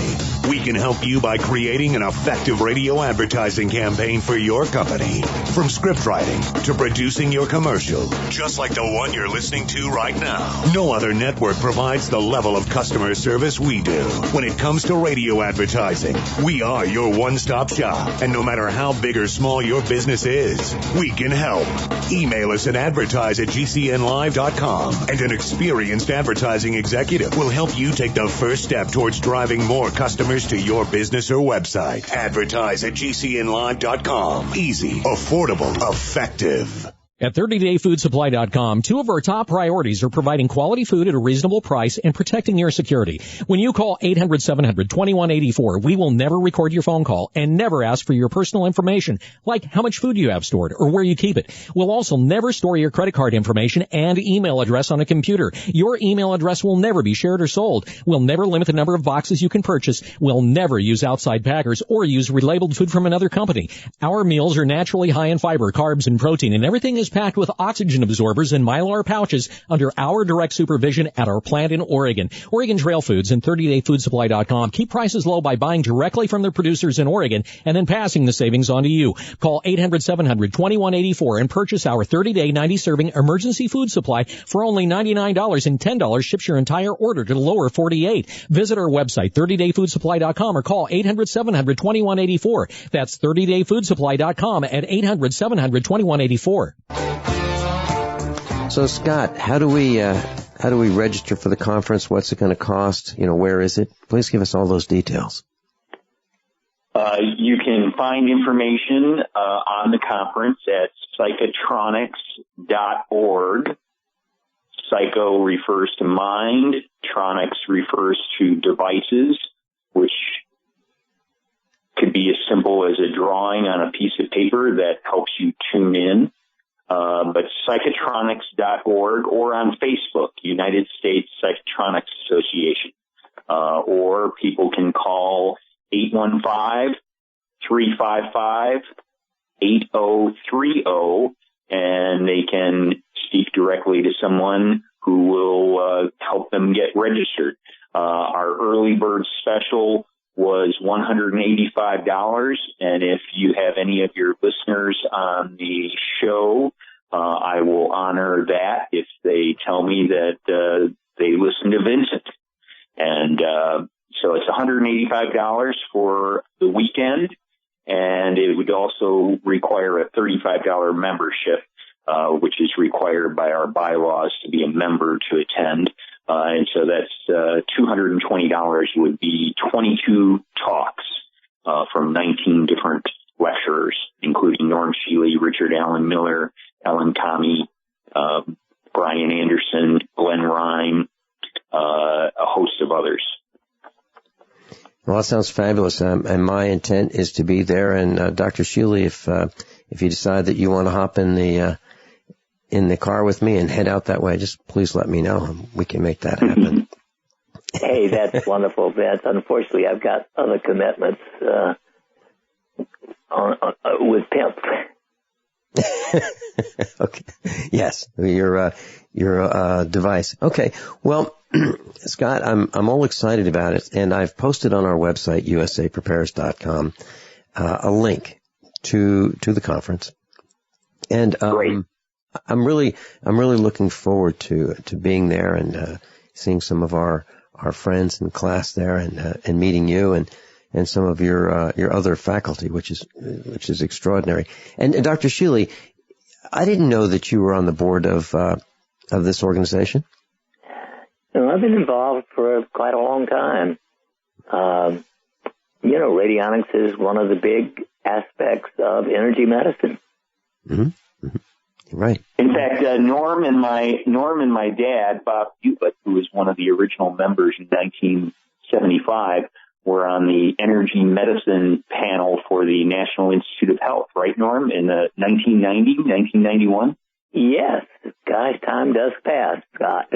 We can help you by creating an effective radio advertising campaign for your company. From script writing to producing your commercial, just like the one you're listening to right now. No other network provides the level of customer service we do. When it comes to radio advertising, we are your one-stop shop. And no matter how big or small your business is, we can help. Email us at advertise@gcnlive.com, and an experienced advertising executive will help you take the first step towards driving more customers to your business or website. Advertise@gcnlive.com. Easy, affordable, effective. At 30dayfoodsupply.com, 2 of our top priorities are providing quality food at a reasonable price and protecting your security. When you call 800-700-2184, we will never record your phone call and never ask for your personal information, like how much food you have stored or where you keep it. We'll also never store your credit card information and email address on a computer. Your email address will never be shared or sold. We'll never limit the number of boxes you can purchase. We'll never use outside packers or use relabeled food from another company. Our meals are naturally high in fiber, carbs, and protein, and everything is packed with oxygen absorbers and Mylar pouches under our direct supervision at our plant in Oregon. Oregon Trail Foods and 30dayfoodsupply.com keep prices low by buying directly from their producers in Oregon and then passing the savings on to you. Call 800-700-2184 and purchase our 30-day 90-serving emergency food supply for only $99, and $10 ships your entire order to the lower 48. Visit our website, 30dayfoodsupply.com, or call 800-700-2184. That's 30dayfoodsupply.com at 800-700-2184. So, Scott, how do we register for the conference? What's it going to cost? Where is it? Please give us all those details. You can find information on the conference at psychotronics.org. Psycho refers to mind. Tronics refers to devices, which could be as simple as a drawing on a piece of paper that helps you tune in. But psychotronics.org, or on Facebook, United States Psychotronics Association. Or people can call 815-355-8030, and they can speak directly to someone who will help them get registered. Our early bird special was $185, and if you have any of your listeners on the show, I will honor that if they tell me that they listen to Vincent. And so it's $185 for the weekend, and it would also require a $35 membership, which is required by our bylaws to be a member to attend. And so that's $220 would be 22 talks from 19 different lecturers, including Norm Shealy, Richard Allen Miller, Ellen Tommy, Brian Anderson, Glenn Rhyme, a host of others. Well, that sounds fabulous, and my intent is to be there. And Dr. Shealy, if you decide that you want to hop in the car with me and head out that way, just please let me know. We can make that happen. Hey, that's wonderful, Vince. Unfortunately, I've got other commitments with Pimp. Okay. Yes, your device. Okay. Well, Scott, I'm all excited about it, and I've posted on our website, usaprepares.com, a link to the conference. And I'm really looking forward to being there and seeing some of our friends in class there and meeting you and some of your other faculty, which is extraordinary. And Dr. Shealy, I didn't know that you were on the board of this organization. I've been involved for quite a long time. Radionics is one of the big aspects of energy medicine. Mm-hmm. Mm-hmm. Right. In fact, Norm and my dad, Bob Hubert, who was one of the original members in 1975, were on the energy medicine panel for the National Institute of Health, right, Norm, in 1991? Yes. Gosh, time does pass, Scott.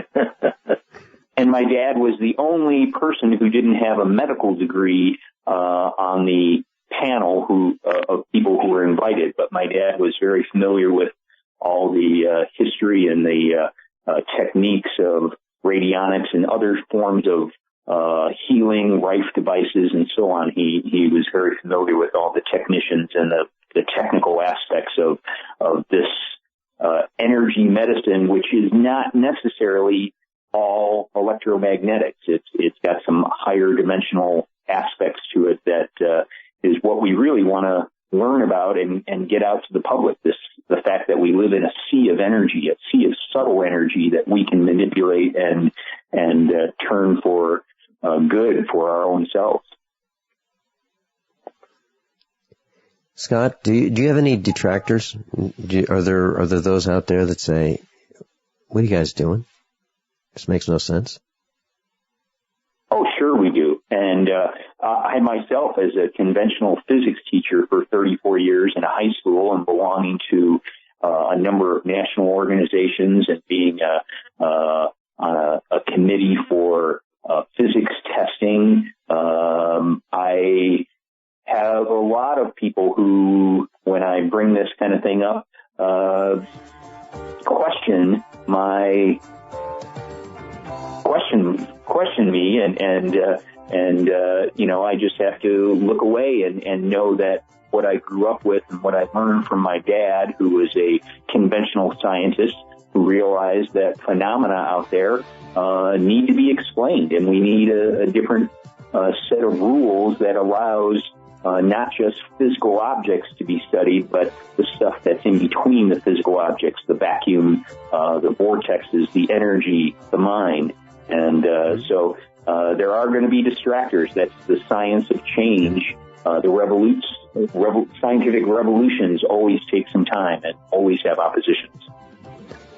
And my dad was the only person who didn't have a medical degree on the panel of people who were invited. But my dad was very familiar with all the history and the techniques of radionics and other forms of healing, Rife devices, and so on. He was very familiar with all the technicians and the technical aspects of this energy medicine, which is not necessarily all electromagnetics. It's got some higher dimensional aspects to it that is what we really want to learn about and get out to the public. The fact that we live in a sea of energy, a sea of subtle energy that we can manipulate and turn for good for our own selves. Scott, do you have any detractors? Are there those out there that say, "What are you guys doing? This makes no sense"? Oh, sure we do. And I myself, as a conventional physics teacher for 34 years in a high school and belonging to a number of national organizations and being on a committee for physics testing, I have a lot of people who, when I bring this kind of thing up, given me, and I just have to look away and know that what I grew up with and what I learned from my dad, who was a conventional scientist, who realized that phenomena out there need to be explained, and we need a different set of rules that allows not just physical objects to be studied, but the stuff that's in between the physical objects, the vacuum, the vortexes, the energy, the mind. And so there are going to be distractors. That's the science of change. The scientific revolutions always take some time and always have oppositions.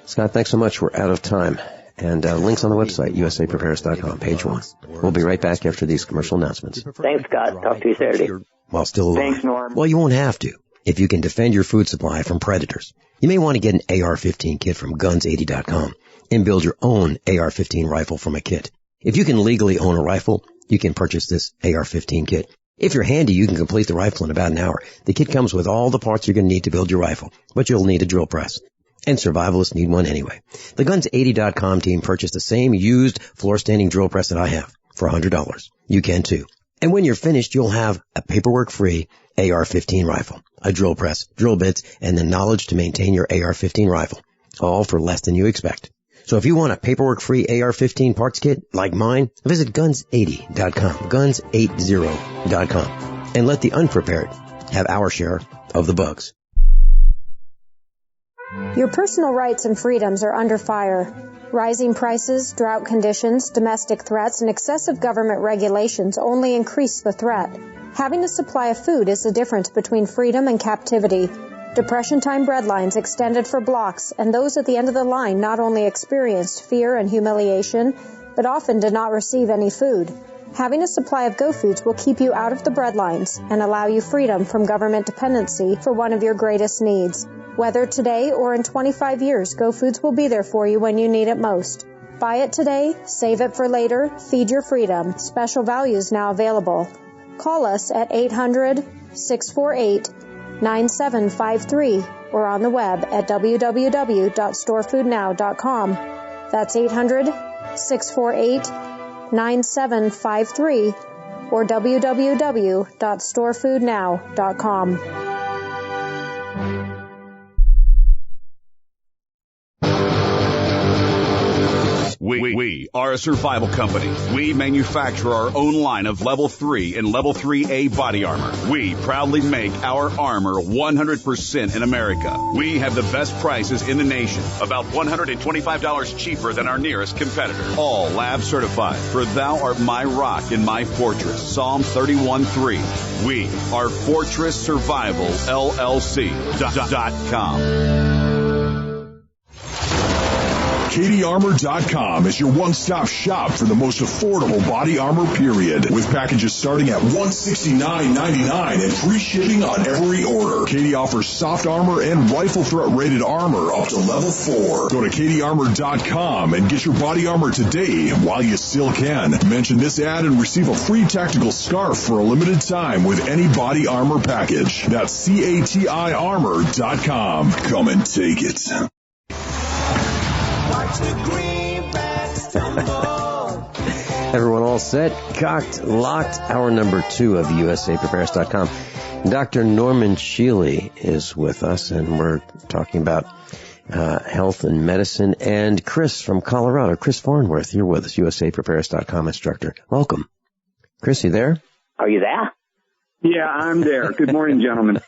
Scott, thanks so much. We're out of time. And links on the website, usaprepares.com, page 1. We'll be right back after these commercial announcements. Thanks, Scott. Talk to you Saturday. While still alive. Thanks, Norm. Well, you won't have to if you can defend your food supply from predators. You may want to get an AR-15 kit from guns80.com and build your own AR-15 rifle from a kit. If you can legally own a rifle, you can purchase this AR-15 kit. If you're handy, you can complete the rifle in about an hour. The kit comes with all the parts you're going to need to build your rifle, but you'll need a drill press. And survivalists need one anyway. The Guns80.com team purchased the same used floor-standing drill press that I have for $100. You can too. And when you're finished, you'll have a paperwork-free AR-15 rifle, a drill press, drill bits, and the knowledge to maintain your AR-15 rifle, all for less than you expect. So if you want a paperwork-free AR-15 parts kit like mine, visit Guns80.com, Guns80.com, and let the unprepared have our share of the bugs. Your personal rights and freedoms are under fire. Rising prices, drought conditions, domestic threats, and excessive government regulations only increase the threat. Having a supply of food is the difference between freedom and captivity. Depression-time breadlines extended for blocks, and those at the end of the line not only experienced fear and humiliation, but often did not receive any food. Having a supply of Go Foods will keep you out of the breadlines and allow you freedom from government dependency for one of your greatest needs. Whether today or in 25 years, Go Foods will be there for you when you need it most. Buy it today, save it for later, feed your freedom. Special values now available. Call us at 800-648-9753 or on the web at www.storefoodnow.com. That's 800-648-9753 or www.storefoodnow.com. We are a survival company. We manufacture our own line of level 3 and level 3A body armor. We proudly make our armor 100% in America. We have the best prices in the nation, about $125 cheaper than our nearest competitor. All lab certified, for thou art my rock and my fortress. Psalm 31:3. We are Fortress Survival LLC.com. KDArmor.com is your one-stop shop for the most affordable body armor, period. With packages starting at $169.99 and free shipping on every order. KD offers soft armor and rifle threat rated armor up to level 4. Go to KDArmor.com and get your body armor today while you still can. Mention this ad and receive a free tactical scarf for a limited time with any body armor package. That's CATIarmor.com. Come and take it. Everyone all set, cocked, locked. Hour number 2 of usaprepares.com. Dr. Norman Shealy is with us, and we're talking about health and medicine. And Chris from Colorado, Chris Farnworth, you're with us, usaprepares.com instructor. Welcome. Chris, you there? Are you there? Yeah, I'm there. Good morning, gentlemen.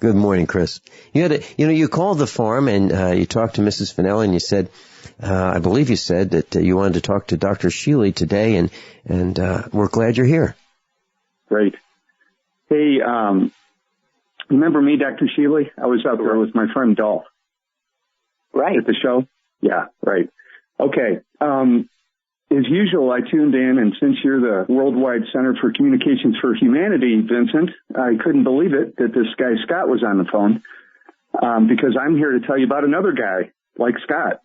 Good morning, Chris. You called the farm and you talked to Mrs. Finelli, and you said, I believe you said that you wanted to talk to Dr. Shealy today, and we're glad you're here. Great. Hey, remember me, Dr. Shealy? I was out there with my friend Dolph. Right. At the show? Yeah, right. Okay. As usual, I tuned in, and since you're the Worldwide Center for Communications for Humanity, Vincent, I couldn't believe it that this guy Scott was on the phone, because I'm here to tell you about another guy like Scott.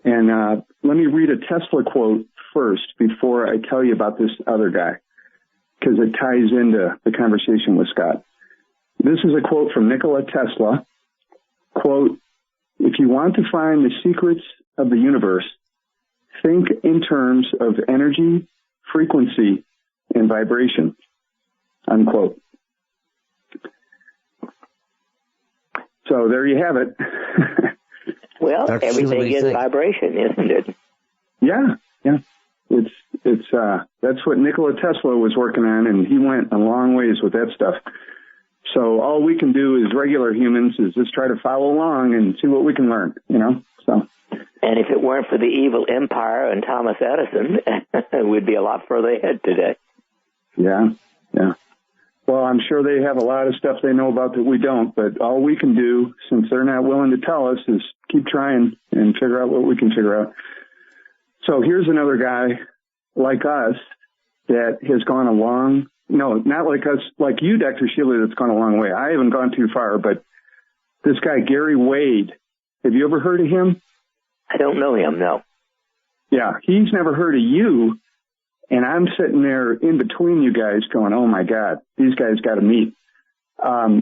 And let me read a Tesla quote first before I tell you about this other guy, because it ties into the conversation with Scott. This is a quote from Nikola Tesla. Quote, "If you want to find the secrets of the universe, think in terms of energy, frequency, and vibration, unquote. So there you have it. Well, everything is vibration, isn't it? Yeah. It's that's what Nikola Tesla was working on, and he went a long ways with that stuff. So all we can do as regular humans is just try to follow along and see what we can learn, So. And if it weren't for the evil empire and Thomas Edison, we'd be a lot further ahead today. Yeah. Well, I'm sure they have a lot of stuff they know about that we don't, but all we can do, since they're not willing to tell us, is keep trying and figure out what we can figure out. So here's another guy like us that has gone not like us, like you, Dr. Shealy, that's gone a long way. I haven't gone too far, but this guy, Gary Wade, have you ever heard of him? I don't know him, no. Yeah, he's never heard of you. And I'm sitting there in between you guys going, oh, my God, these guys got to meet.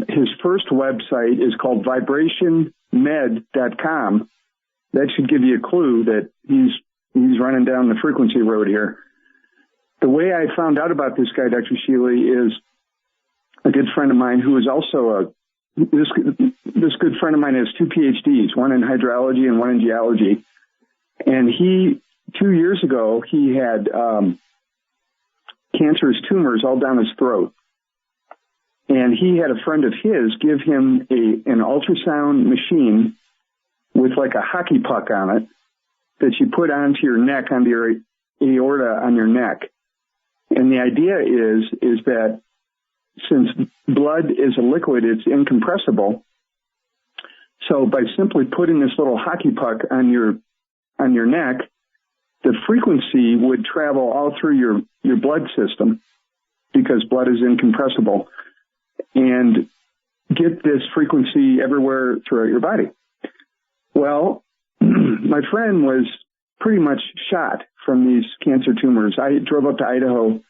His first website is called vibrationmed.com. That should give you a clue that he's running down the frequency road here. The way I found out about this guy, Dr. Shealy, is a good friend of mine who is also this good friend of mine has 2 PhDs, one in hydrology and one in geology. And 2 years ago, he had cancerous tumors all down his throat. And he had a friend of his give him an ultrasound machine with like a hockey puck on it that you put onto your neck, onto your aorta on your neck. And the idea is that since blood is a liquid, it's incompressible. So by simply putting this little hockey puck on your neck, the frequency would travel all through your blood system because blood is incompressible and get this frequency everywhere throughout your body. Well, my friend was pretty much shot from these cancer tumors. I drove up to Idaho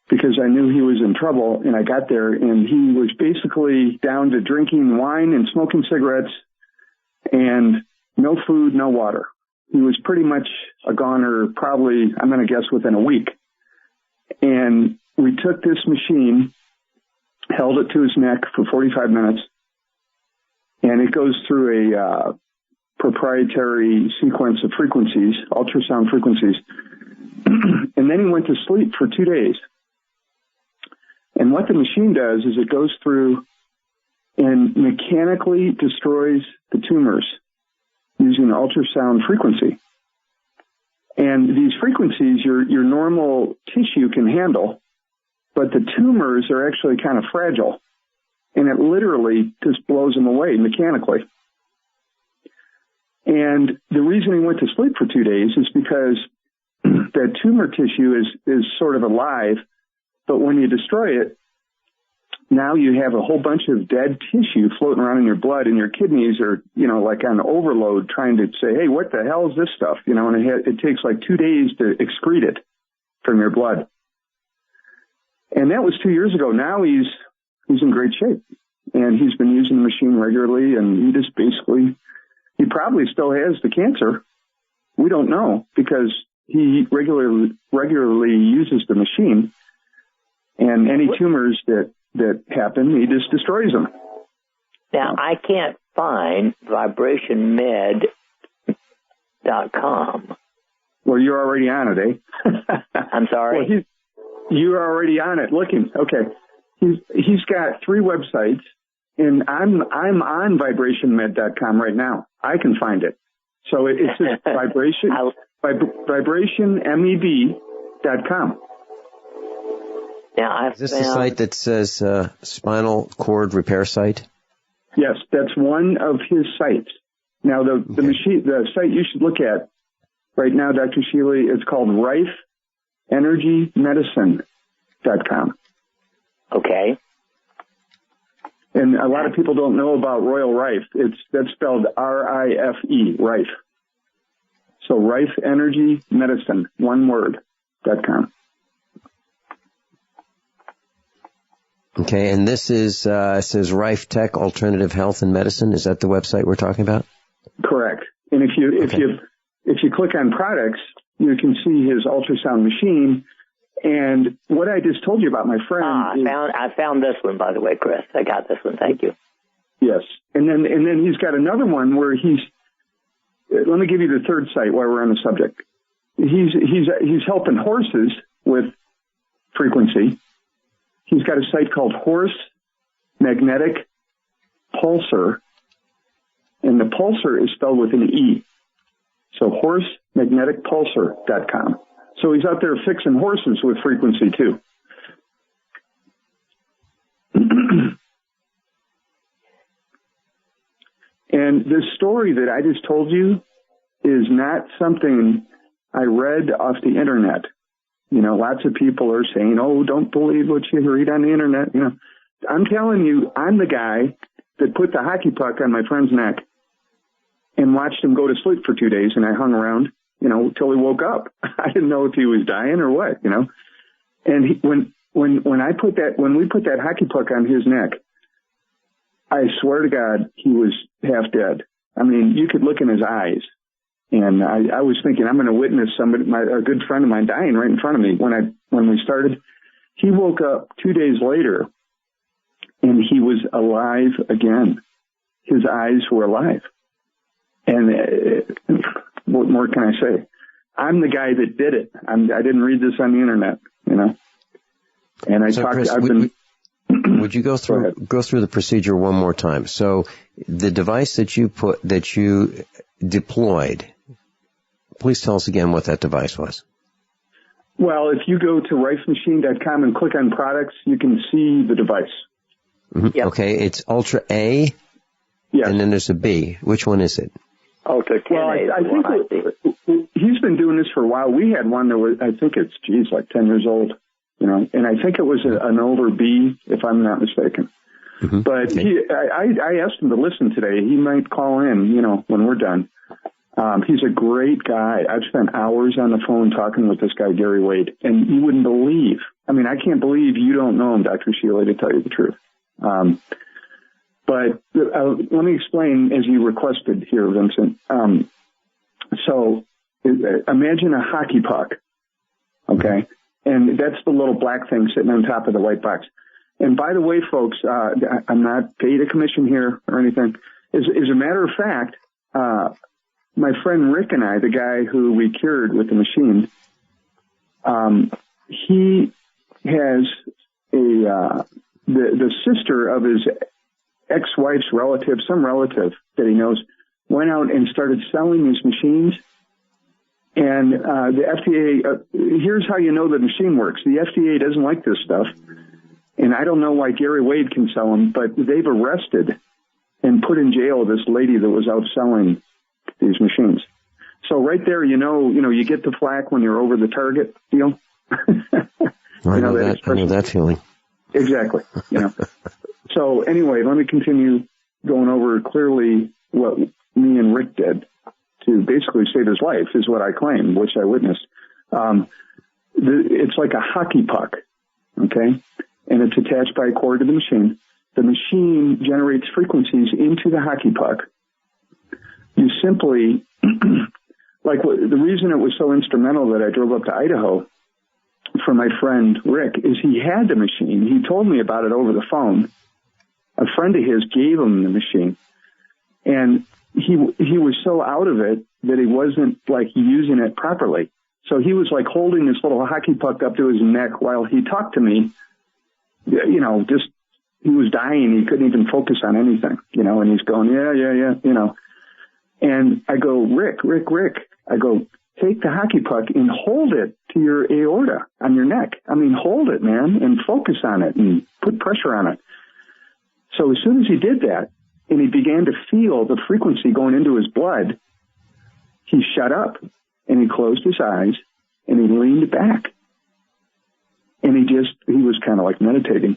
because I knew he was in trouble, and I got there, and he was basically down to drinking wine and smoking cigarettes and no food, no water. He was pretty much a goner, probably, I'm going to guess, within a week. And we took this machine, held it to his neck for 45 minutes, and it goes through a proprietary sequence of frequencies, ultrasound frequencies. And then he went to sleep for 2 days. And what the machine does is it goes through and mechanically destroys the tumors using ultrasound frequency. And these frequencies, your normal tissue can handle, but the tumors are actually kind of fragile. And it literally just blows them away mechanically. And the reason he went to sleep for 2 days is because that tumor tissue is sort of alive, but when you destroy it, now you have a whole bunch of dead tissue floating around in your blood, and your kidneys are, like on overload trying to say, hey, what the hell is this stuff? And it takes like 2 days to excrete it from your blood. And that was 2 years ago. Now he's in great shape, and he's been using the machine regularly, and he just basically, he probably still has the cancer. We don't know because he regularly uses the machine, and any tumors that happen, he just destroys them. Now, I can't find vibrationmed.com. Well, you're already on it, eh? I'm sorry? Well, you're already on it. Looking. Okay. He's got 3 websites, and I'm on vibrationmed.com right now. I can find it. So it's just vibrationmed.com. Now, is this the site that says spinal cord repair site? Yes, that's one of his sites. Now, the site you should look at right now, Dr. Shealy, is called rifeenergymedicine.com. Okay. And a lot of people don't know about Royal Rife. That's spelled R-I-F-E, Rife. So Rife Energy Medicine, one word, .com. Okay, and this is says Rife Tech Alternative Health and Medicine. Is that the website we're talking about? Correct. And if you click on products, you can see his ultrasound machine. And what I just told you about my friend. I found this one, by the way, Chris. I got this one. Thank you. Yes. And then he's got another one where let me give you the third site while we're on the subject. He's helping horses with frequency. He's got a site called Horse Magnetic Pulsar, and the pulsar is spelled with an E. So horsemagneticpulsar.com. So he's out there fixing horses with frequency too. And this story that I just told you is not something I read off the internet. You know, lots of people are saying, oh, don't believe what you read on the internet. You know, I'm telling you, I'm the guy that put the hockey puck on my friend's neck and watched him go to sleep for 2 days, and I hung around, you know, till he woke up. I didn't know if he was dying or what, you know. And when we put that hockey puck on his neck, I swear to God, he was half dead. I mean, you could look in his eyes. And I was thinking, I'm going to witness a good friend of mine dying right in front of me. When we started, he woke up 2 days later, and he was alive again. His eyes were alive. And what more can I say? I'm the guy that did it. I didn't read this on the internet, you know. And Chris, would you go through the procedure one more time? So the device that you deployed, please tell us again what that device was. Well, if you go to rifemachine.com and click on products, you can see the device. Mm-hmm. Yep. Okay, it's Ultra A, yes. And then there's a B. Which one is it? Ultra 10A. Well, I think he's been doing this for a while. We had one that was, I think it's, like 10 years old, you know, and I think it was an older B, if I'm not mistaken. Mm-hmm. But okay. I asked him to listen today. He might call in, you know, when we're done. He's a great guy. I've spent hours on the phone talking with this guy, Gary Wade, and you wouldn't believe. I mean, I can't believe you don't know him, Dr. Shealy, to tell you the truth. But let me explain as you requested here, Vincent. So imagine a hockey puck, okay? And that's the little black thing sitting on top of the white box. And by the way, folks, I'm not paid a commission here or anything. As a matter of fact, my friend Rick and I, the guy who we cured with the machine, he has the sister of his ex-wife's relative, some relative that he knows, went out and started selling his machines. And the FDA, here's how you know the machine works. The FDA doesn't like this stuff. And I don't know why Gary Wade can sell them, but they've arrested and put in jail this lady that was out selling these machines. So right there, you know, you get the flack when you're over the target deal. I know that feeling. Exactly. You know. So anyway, let me continue going over clearly what me and Rick did to basically save his life, is what I claim, which I witnessed. It's like a hockey puck, okay? And it's attached by a cord to the machine. The machine generates frequencies into the hockey puck. You simply, the reason it was so instrumental that I drove up to Idaho for my friend Rick is he had the machine. He told me about it over the phone. A friend of his gave him the machine. And he was so out of it that he wasn't using it properly. So he was holding this little hockey puck up to his neck while he talked to me. You know, just, he was dying. He couldn't even focus on anything, you know, and he's going, yeah, you know. And I go, Rick, I go, take the hockey puck and hold it to your aorta on your neck. I mean, hold it, man, and focus on it and put pressure on it. So as soon as he did that, and he began to feel the frequency going into his blood, he shut up and he closed his eyes and he leaned back. And he was kind of meditating.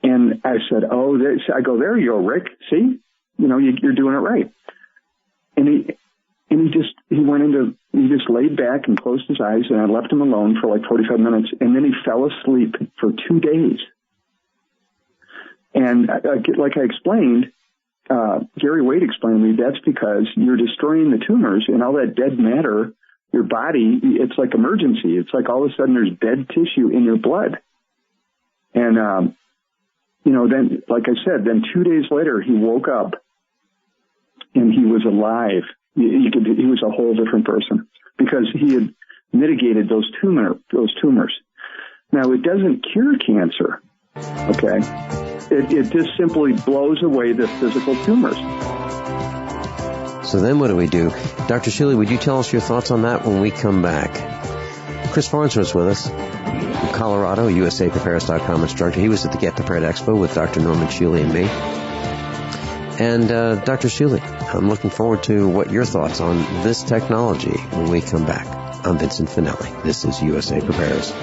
And I said, I go, there you go, Rick. See, you know, you're doing it right. And he just laid back and closed his eyes, and I left him alone for 45 minutes. And then he fell asleep for 2 days. And like I explained, Gary Wade explained to me, that's because you're destroying the tumors, and all that dead matter your body, it's like emergency. It's like all of a sudden there's dead tissue in your blood. And, then, like I said, then 2 days later, he woke up and he was alive. He was a whole different person because he had mitigated those tumors. Now, it doesn't cure cancer, okay? It just simply blows away the physical tumors. So then what do we do? Dr. Shealy, would you tell us your thoughts on that when we come back? Chris Farnsworth's with us from Colorado, USAPrepares.com instructor. He was at the Get Prepared Expo with Dr. Norman Shealy and me. And Dr. Shealy, I'm looking forward to what your thoughts on this technology when we come back. I'm Vincent Finelli. This is USA Prepares.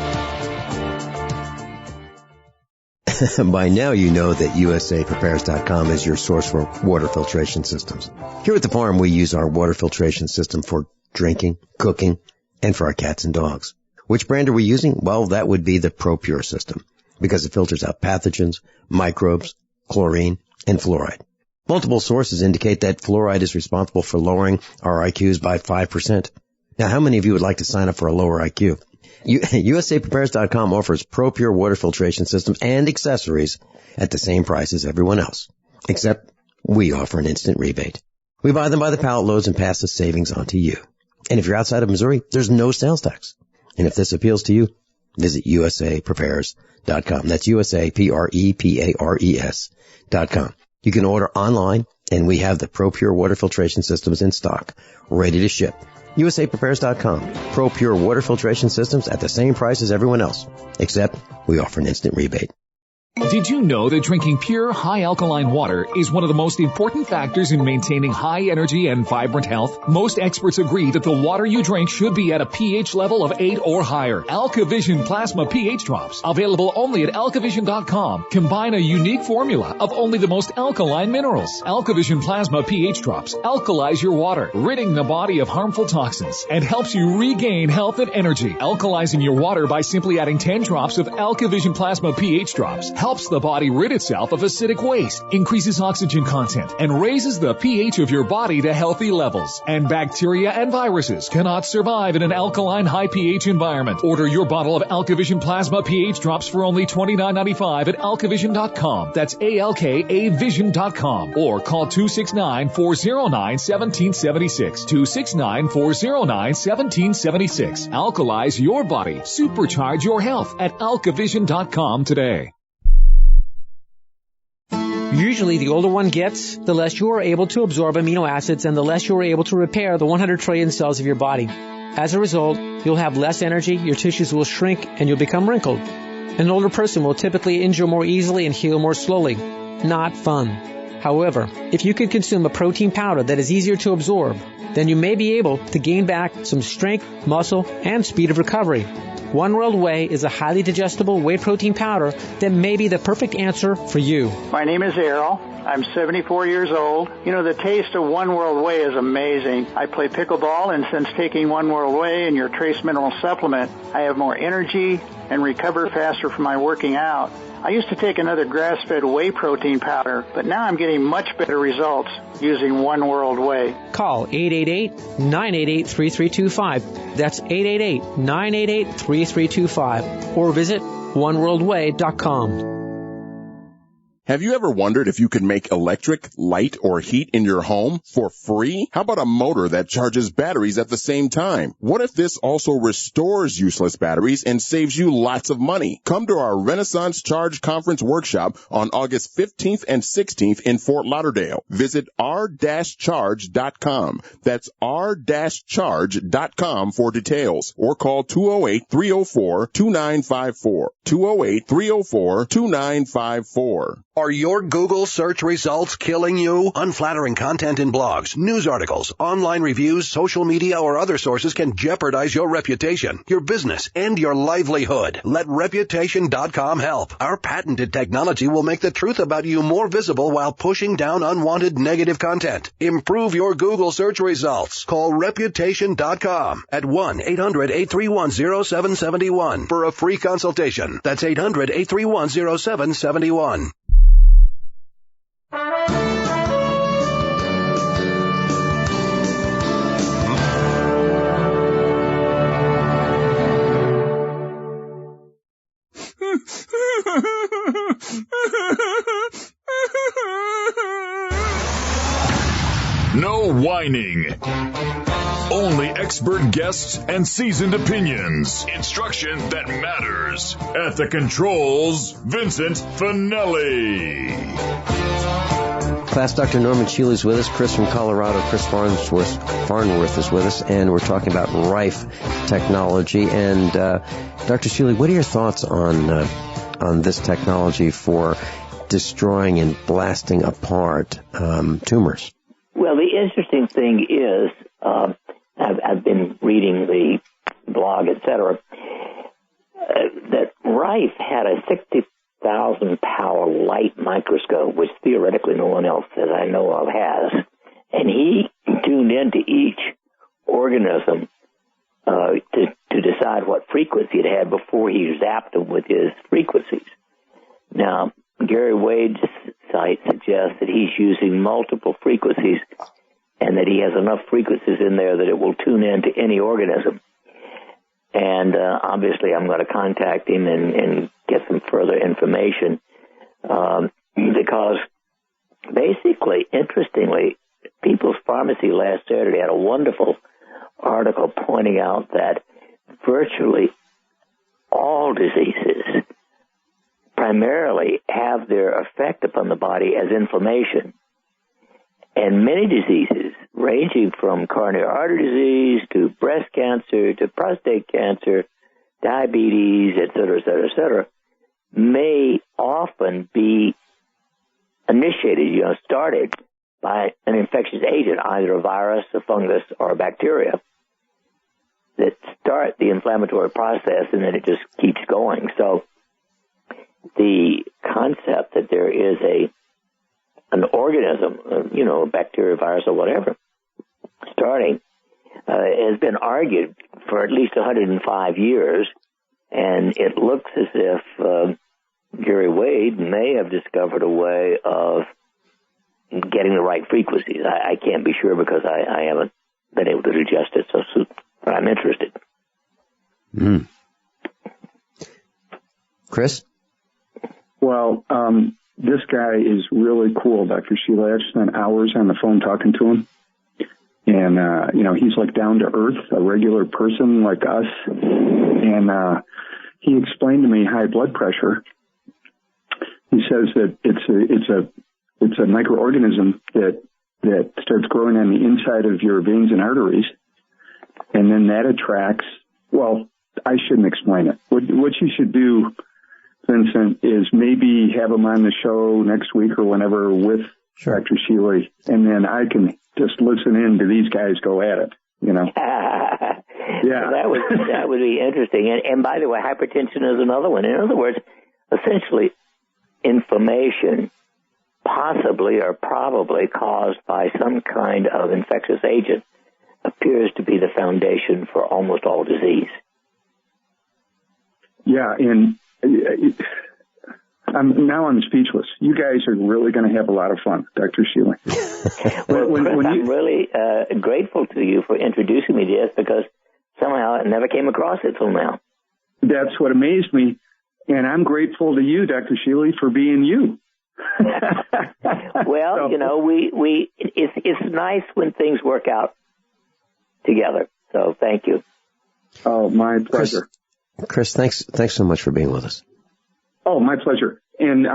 By now you know that USAPrepares.com is your source for water filtration systems. Here at the farm, we use our water filtration system for drinking, cooking, and for our cats and dogs. Which brand are we using? Well, that would be the ProPure system, because it filters out pathogens, microbes, chlorine, and fluoride. Multiple sources indicate that fluoride is responsible for lowering our IQs by 5%. Now, how many of you would like to sign up for a lower IQ? USAPrepares.com offers ProPure water filtration systems and accessories at the same price as everyone else, except we offer an instant rebate. We buy them by the pallet loads and pass the savings on to you. And if you're outside of Missouri, there's no sales tax. And if this appeals to you, visit USAPrepares.com. That's USAPrepares.com. You can order online, and we have the ProPure water filtration systems in stock, ready to ship. USAPrepares.com. ProPure water filtration systems at the same price as everyone else, except we offer an instant rebate. Did you know that drinking pure, high-alkaline water is one of the most important factors in maintaining high energy and vibrant health? Most experts agree that the water you drink should be at a pH level of 8 or higher. AlkaVision Plasma pH Drops, available only at alkavision.com, combine a unique formula of only the most alkaline minerals. AlkaVision Plasma pH Drops alkalize your water, ridding the body of harmful toxins, and helps you regain health and energy. Alkalizing your water by simply adding 10 drops of AlkaVision Plasma pH Drops helps the body rid itself of acidic waste, increases oxygen content, and raises the pH of your body to healthy levels. And bacteria and viruses cannot survive in an alkaline high pH environment. Order your bottle of AlkaVision Plasma pH Drops for only $29.95 at alkavision.com. That's ALKAvision.com. Or call 269-409-1776. 269-409-1776. Alkalize your body. Supercharge your health at alkavision.com today. Usually, the older one gets, the less you are able to absorb amino acids and the less you are able to repair the 100 trillion cells of your body. As a result, you'll have less energy, your tissues will shrink, and you'll become wrinkled. An older person will typically injure more easily and heal more slowly. Not fun. However, if you can consume a protein powder that is easier to absorb, then you may be able to gain back some strength, muscle, and speed of recovery. One World Whey is a highly digestible whey protein powder that may be the perfect answer for you. My name is Errol. I'm 74 years old. You know, the taste of One World Whey is amazing. I play pickleball, and since taking One World Whey and your trace mineral supplement, I have more energy and recover faster from my working out. I used to take another grass-fed whey protein powder, but now I'm getting much better results using One World Whey. Call 888-988-3325. That's 888-988-3325. Or visit oneworldway.com. Have you ever wondered if you could make electric, light, or heat in your home for free? How about a motor that charges batteries at the same time? What if this also restores useless batteries and saves you lots of money? Come to our Renaissance Charge Conference workshop on August 15th and 16th in Fort Lauderdale. Visit r-charge.com. That's r-charge.com for details, or call 208-304-2954. 208-304-2954. Are your Google search results killing you? Unflattering content in blogs, news articles, online reviews, social media, or other sources can jeopardize your reputation, your business, and your livelihood. Let Reputation.com help. Our patented technology will make the truth about you more visible while pushing down unwanted negative content. Improve your Google search results. Call Reputation.com at 1-800-831-0771 for a free consultation. That's 800-831-0771. whining. Only expert guests and seasoned opinions. Instruction that matters. At the controls, Vincent Finelli. Class Dr. Norman Shealy is with us. Chris from Colorado, Chris Farnworth is with us, and we're talking about Rife technology. And Dr. Shealy, what are your thoughts on this technology for destroying and blasting apart tumors? Well, the interesting thing is, I've been reading the blog, etc., that Rife had a 60,000 power light microscope, which theoretically no one else that I know of has, and he tuned into each organism to decide what frequency it had before he zapped them with his frequencies. Now, Gary Wade's site suggests that he's using multiple frequencies and that he has enough frequencies in there that it will tune into any organism. And obviously I'm going to contact him and get some further information because basically, interestingly, People's Pharmacy last Saturday had a wonderful article pointing out that virtually all diseases primarily have their effect upon the body as inflammation. And many diseases, ranging from coronary artery disease to breast cancer to prostate cancer, diabetes, et cetera, may often be initiated, started by an infectious agent, either a virus, a fungus, or a bacteria, that start the inflammatory process and then it just keeps going. So the concept that there is an organism, a bacteria, virus, or whatever, starting, has been argued for at least 105 years, and it looks as if Gary Wade may have discovered a way of getting the right frequencies. I can't be sure because I haven't been able to digest it, but I'm interested. Chris? Well, this guy is really cool, Dr. Shealy. I've spent hours on the phone talking to him. And, he's like down to earth, a regular person like us. And he explained to me high blood pressure. He says that it's a microorganism that starts growing on the inside of your veins and arteries. And then that attracts, well, I shouldn't explain it. What you should do, Vincent, is maybe have him on the show next week or whenever with Dr. Shealy, and then I can just listen in to these guys go at it, Yeah. That would be interesting. And by the way, hypertension is another one. In other words, essentially, inflammation possibly or probably caused by some kind of infectious agent appears to be the foundation for almost all disease. Yeah, and I'm speechless. You guys are really going to have a lot of fun, Dr. Shealy. I'm really grateful to you for introducing me to this because somehow I never came across it till now. That's what amazed me, and I'm grateful to you, Dr. Shealy, for being you. Well, it's nice when things work out together. So thank you. Oh, my pleasure. Chris, thanks so much for being with us. Oh, my pleasure. And,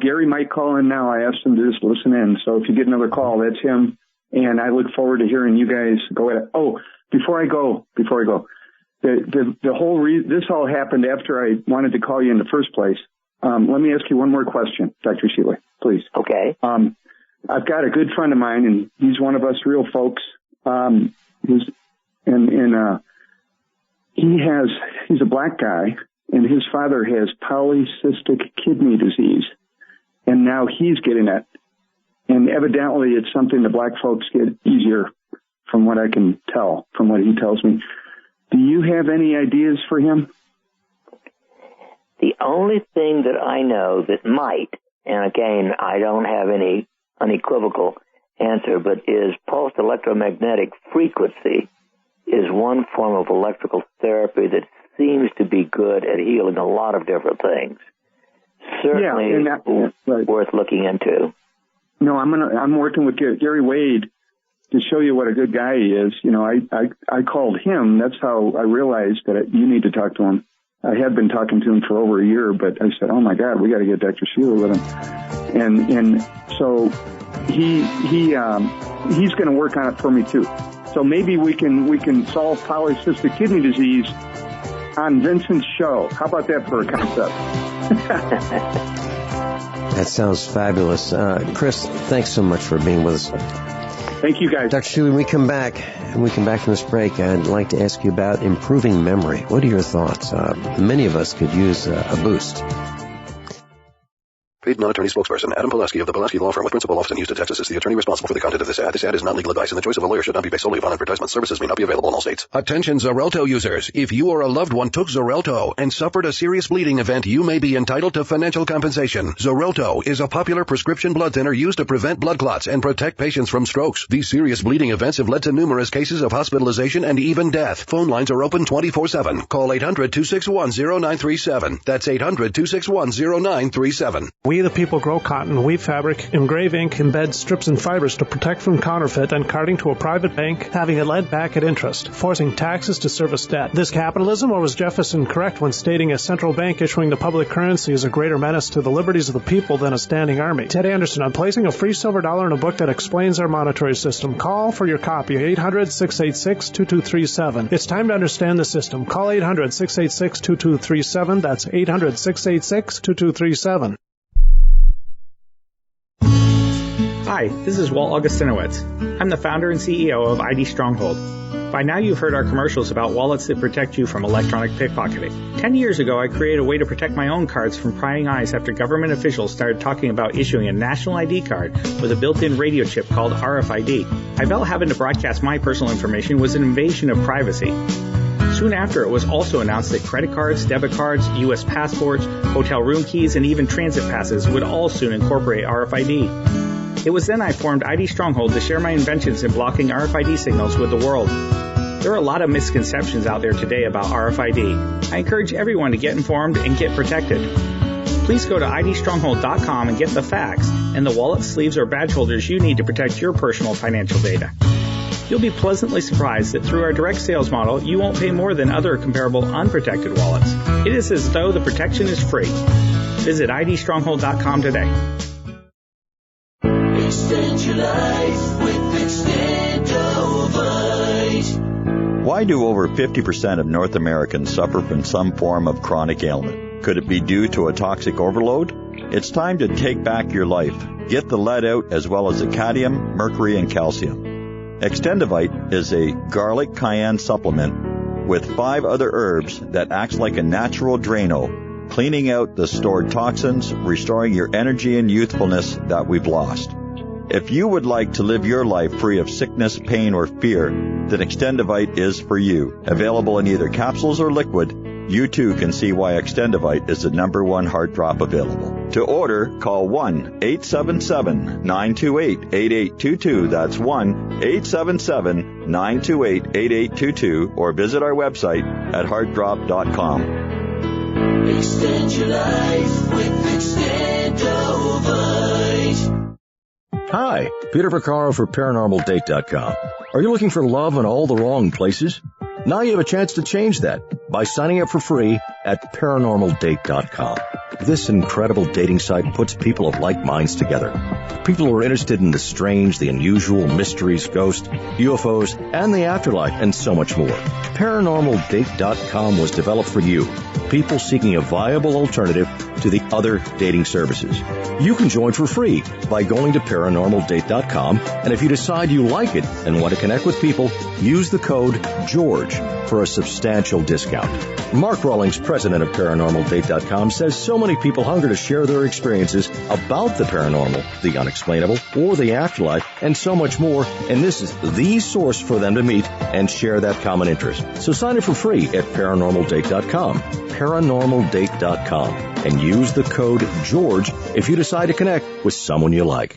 Gary might call in now. I asked him to just listen in. So if you get another call, that's him. And I look forward to hearing you guys go at it. Oh, before I go, the whole this all happened after I wanted to call you in the first place. Let me ask you one more question, Dr. Shealy, please. Okay. I've got a good friend of mine, and he's one of us real folks. He's a black guy, and his father has polycystic kidney disease, and now he's getting it. And evidently it's something the black folks get easier from what I can tell, from what he tells me. Do you have any ideas for him? The only thing that I know that might, and again, I don't have any unequivocal answer, but is pulsed electromagnetic frequency is one form of electrical therapy that seems to be good at healing a lot of different things. Certainly worth looking into. No, I'm working with Gary Wade, to show you what a good guy he is, I called him. That's how I realized that you need to talk to him. I had been talking to him for over a year, but I said, oh my God, we got to get Dr. Shealy with him. And so he's going to work on it for me too. So maybe we can solve polycystic kidney disease on Vincent's show. How about that for a concept? That sounds fabulous. Chris, thanks so much for being with us. Thank you, guys. Dr. Shealy, when we come back from this break, I'd like to ask you about improving memory. What are your thoughts? Many of us could use a boost. Paid non-attorney spokesperson Adam Pulaski of the Pulaski Law Firm with principal office in Houston, Texas is the attorney responsible for the content of this ad. This ad is not legal advice, and the choice of a lawyer should not be based solely upon advertisement. Services may not be available in all states. Attention Xarelto users. If you or a loved one took Xarelto and suffered a serious bleeding event, you may be entitled to financial compensation. Xarelto is a popular prescription blood thinner used to prevent blood clots and protect patients from strokes. These serious bleeding events have led to numerous cases of hospitalization and even death. Phone lines are open 24/7. Call 800-261-0937. That's 800-261-0937. We the people grow cotton, weave fabric, engrave ink, embed strips and fibers to protect from counterfeit and carting to a private bank, having it lent back at interest, forcing taxes to service debt. This capitalism, or was Jefferson correct when stating a central bank issuing the public currency is a greater menace to the liberties of the people than a standing army? Ted Anderson, I'm placing a free silver dollar in a book that explains our monetary system. Call for your copy, 800-686-2237. It's time to understand the system. Call 800-686-2237. That's 800-686-2237. Hi, this is Walt Augustinowitz. I'm the founder and CEO of ID Stronghold. By now you've heard our commercials about wallets that protect you from electronic pickpocketing. 10 years ago, I created a way to protect my own cards from prying eyes after government officials started talking about issuing a national ID card with a built-in radio chip called RFID. I felt having to broadcast my personal information was an invasion of privacy. Soon after, it was also announced that credit cards, debit cards, U.S. passports, hotel room keys, and even transit passes would all soon incorporate RFID. It was then I formed ID Stronghold to share my inventions in blocking RFID signals with the world. There are a lot of misconceptions out there today about RFID. I encourage everyone to get informed and get protected. Please go to idstronghold.com and get the facts and the wallet, sleeves, or badge holders you need to protect your personal financial data. You'll be pleasantly surprised that through our direct sales model, you won't pay more than other comparable unprotected wallets. It is as though the protection is free. Visit idstronghold.com today. Extend your life with Extendovite. Why do over 50% of North Americans suffer from some form of chronic ailment? Could it be due to a toxic overload? It's time to take back your life. Get the lead out as well as the cadmium, mercury, and calcium. Extendovite is a garlic cayenne supplement with 5 other herbs that acts like a natural Drano, cleaning out the stored toxins, restoring your energy and youthfulness that we've lost. If you would like to live your life free of sickness, pain, or fear, then Extendovite is for you. Available in either capsules or liquid, you too can see why Extendovite is the #1 heart drop available. To order, call 1-877-928-8822. That's 1-877-928-8822, or visit our website at heartdrop.com. Extend your life with Extendovite. Hi, Peter Vaccaro for ParanormalDate.com. Are you looking for love in all the wrong places? Now you have a chance to change that by signing up for free at ParanormalDate.com. This incredible dating site puts people of like minds together. People who are interested in the strange, the unusual, mysteries, ghosts, UFOs, and the afterlife, and so much more. ParanormalDate.com was developed for you, people seeking a viable alternative to the other dating services. You can join for free by going to ParanormalDate.com, and if you decide you like it and want to connect with people, use the code GEORGE for a substantial discount. Mark Rawlings, president of ParanormalDate.com, says so many people hunger to share their experiences about the paranormal, the unexplainable, or the afterlife, and so much more, and this is the source for them to meet and share that common interest. So sign up for free at ParanormalDate.com, ParanormalDate.com, and use the code GEORGE if you decide to connect with someone you like.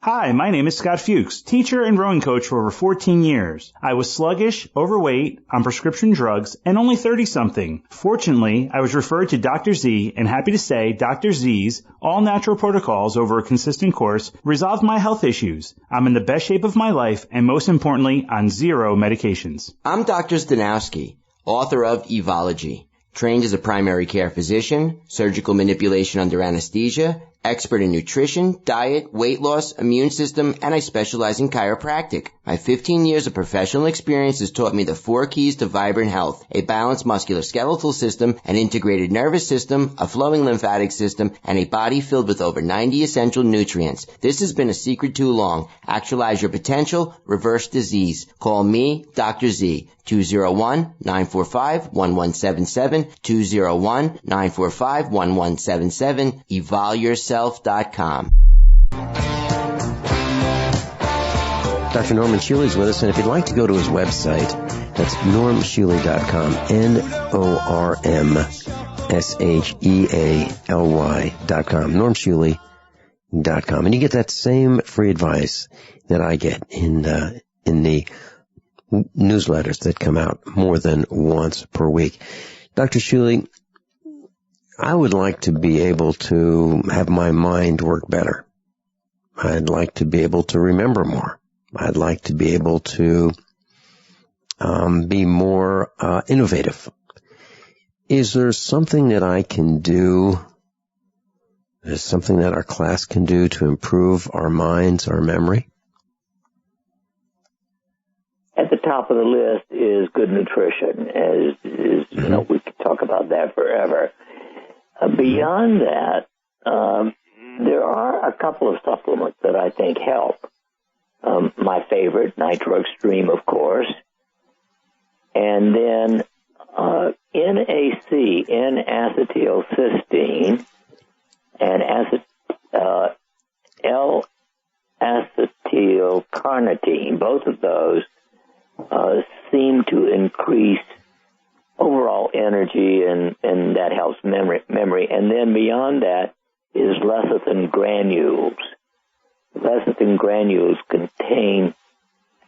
Hi, my name is Scott Fuchs, teacher and rowing coach for over 14 years. I was sluggish, overweight, on prescription drugs, and only 30-something. Fortunately, I was referred to Dr. Z, and happy to say Dr. Z's all-natural protocols over a consistent course resolved my health issues. I'm in the best shape of my life, and most importantly, on 0 medications. I'm Dr. Stanowski, author of Evology, trained as a primary care physician, surgical manipulation under anesthesia, expert in nutrition, diet, weight loss, immune system, and I specialize in chiropractic. My 15 years of professional experience has taught me the 4 keys to vibrant health: a balanced musculoskeletal system, an integrated nervous system, a flowing lymphatic system, and a body filled with over 90 essential nutrients. This has been a secret too long. Actualize your potential, reverse disease. Call me, Dr. Z, 201-945-1177, 201-945-1177, evolveyourself.com. Dr. Norman Shealy is with us, and if you'd like to go to his website, that's normshealy.com, NORMSHEALY.com, normshealy.com. And you get that same free advice that I get in the newsletters that come out more than once per week. Dr. Shealy, I would like to be able to have my mind work better. I'd like to be able to remember more. I'd like to be able to be more innovative. Is there something that I can do? Is something that our class can do to improve our minds, our memory? At the top of the list is good nutrition. You know, we could talk about that forever. Beyond that, there are a couple of supplements that I think help. My favorite, Nitro Extreme, of course. And then NAC, N-acetylcysteine, and L-acetylcarnitine. Both of those seem to increase overall energy, and that helps memory. And then beyond that is lecithin granules. Lecithin granules contain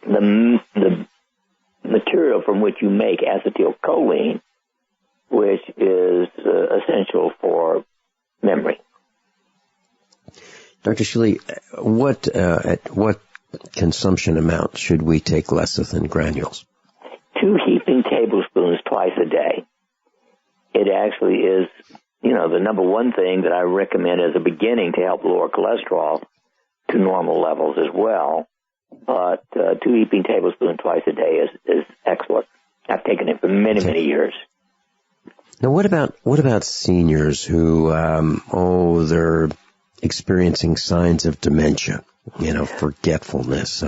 the material from which you make acetylcholine, which is essential for memory. Dr. Shealy, at what consumption amount should we take lecithin granules? 2 heaping tablespoons twice a day. It actually is, the number one thing that I recommend as a beginning to help lower cholesterol to normal levels as well. But 2 heaping tablespoons twice a day is excellent. I've taken it for many years. Now, what about seniors who, they're experiencing signs of dementia, forgetfulness?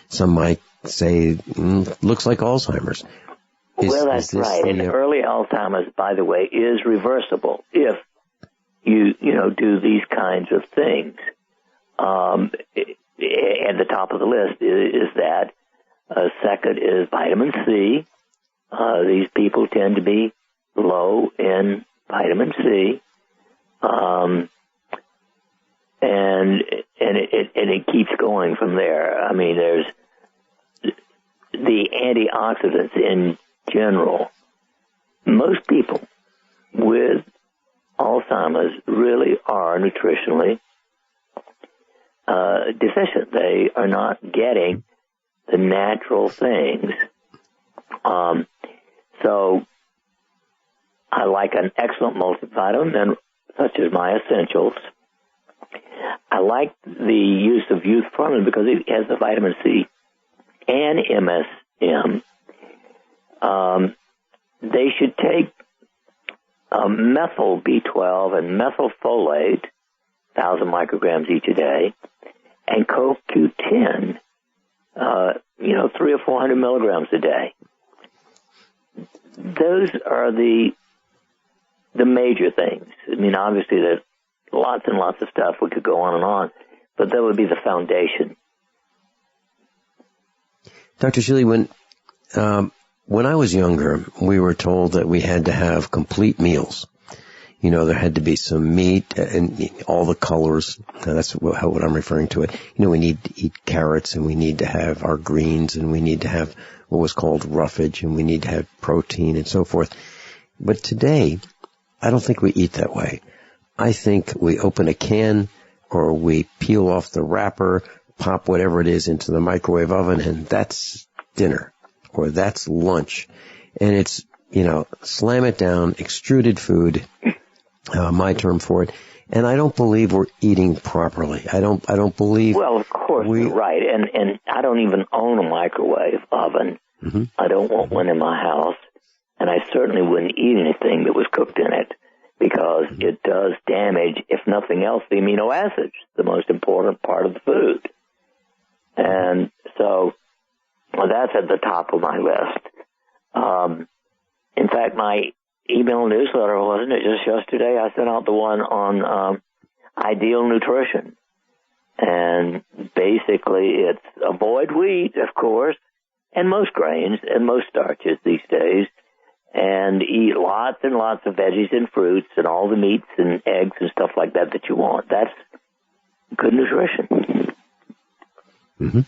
Some might say, looks like Alzheimer's. That's right. And early Alzheimer's, by the way, is reversible if you do these kinds of things. At the top of the list is that. Second is vitamin C. These people tend to be low in vitamin C. And it keeps going from there. I mean, there's the antioxidants in general. Most people with Alzheimer's really are nutritionally deficient. They are not getting the natural things. So I like an excellent multivitamin, such as my essentials. I like the use of youth formula because it has the vitamin C and MSM. They should take methyl B12 and methylfolate, 1,000 micrograms each a day, and CoQ10, 300 or 400 milligrams a day. Those are the major things. I mean, obviously there's lots and lots of stuff. We could go on and on, but that would be the foundation. Dr. Shealy, when I was younger, we were told that we had to have complete meals. there had to be some meat and all the colors. That's what I'm referring to it. We need to eat carrots, and we need to have our greens, and we need to have what was called roughage, and we need to have protein and so forth. But today, I don't think we eat that way. I think we open a can, or we peel off the wrapper, pop whatever it is into the microwave oven, and that's dinner, or that's lunch. And it's, slam it down, extruded food, my term for it. And I don't believe we're eating properly. I don't believe. Well, of course, you're right. And I don't even own a microwave oven. Mm-hmm. I don't want one in my house. And I certainly wouldn't eat anything that was cooked in it, because it does damage, if nothing else, the amino acids, the most important part of the food. And so that's at the top of my list. In fact, my email newsletter, wasn't it just yesterday? I sent out the one on ideal nutrition. And basically it's avoid wheat, of course, and most grains and most starches these days, and eat lots and lots of veggies and fruits and all the meats and eggs and stuff like that you want. That's good nutrition. Mm-hmm.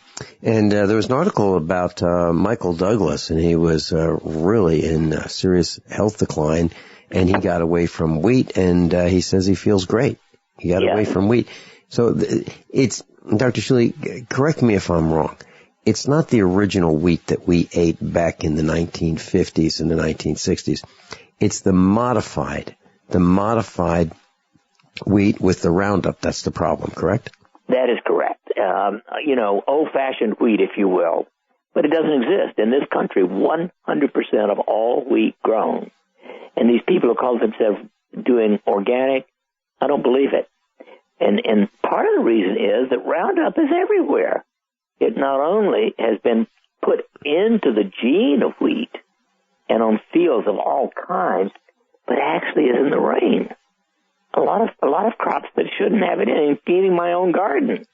And there was an article about Michael Douglas, and he was really in serious health decline, and he got away from wheat, and he says he feels great. He got away from wheat. So it's, Dr. Shealy, correct me if I'm wrong. It's not the original wheat that we ate back in the 1950s and the 1960s. It's the modified wheat with the Roundup. That's the problem, correct? That is correct. Old-fashioned wheat, if you will. But it doesn't exist. In this country, 100% of all wheat grown. And these people who call themselves doing organic, I don't believe it. And part of the reason is that Roundup is everywhere. It not only has been put into the gene of wheat and on fields of all kinds, but actually is in the rain. A lot of crops that shouldn't have it in, feeding my own garden.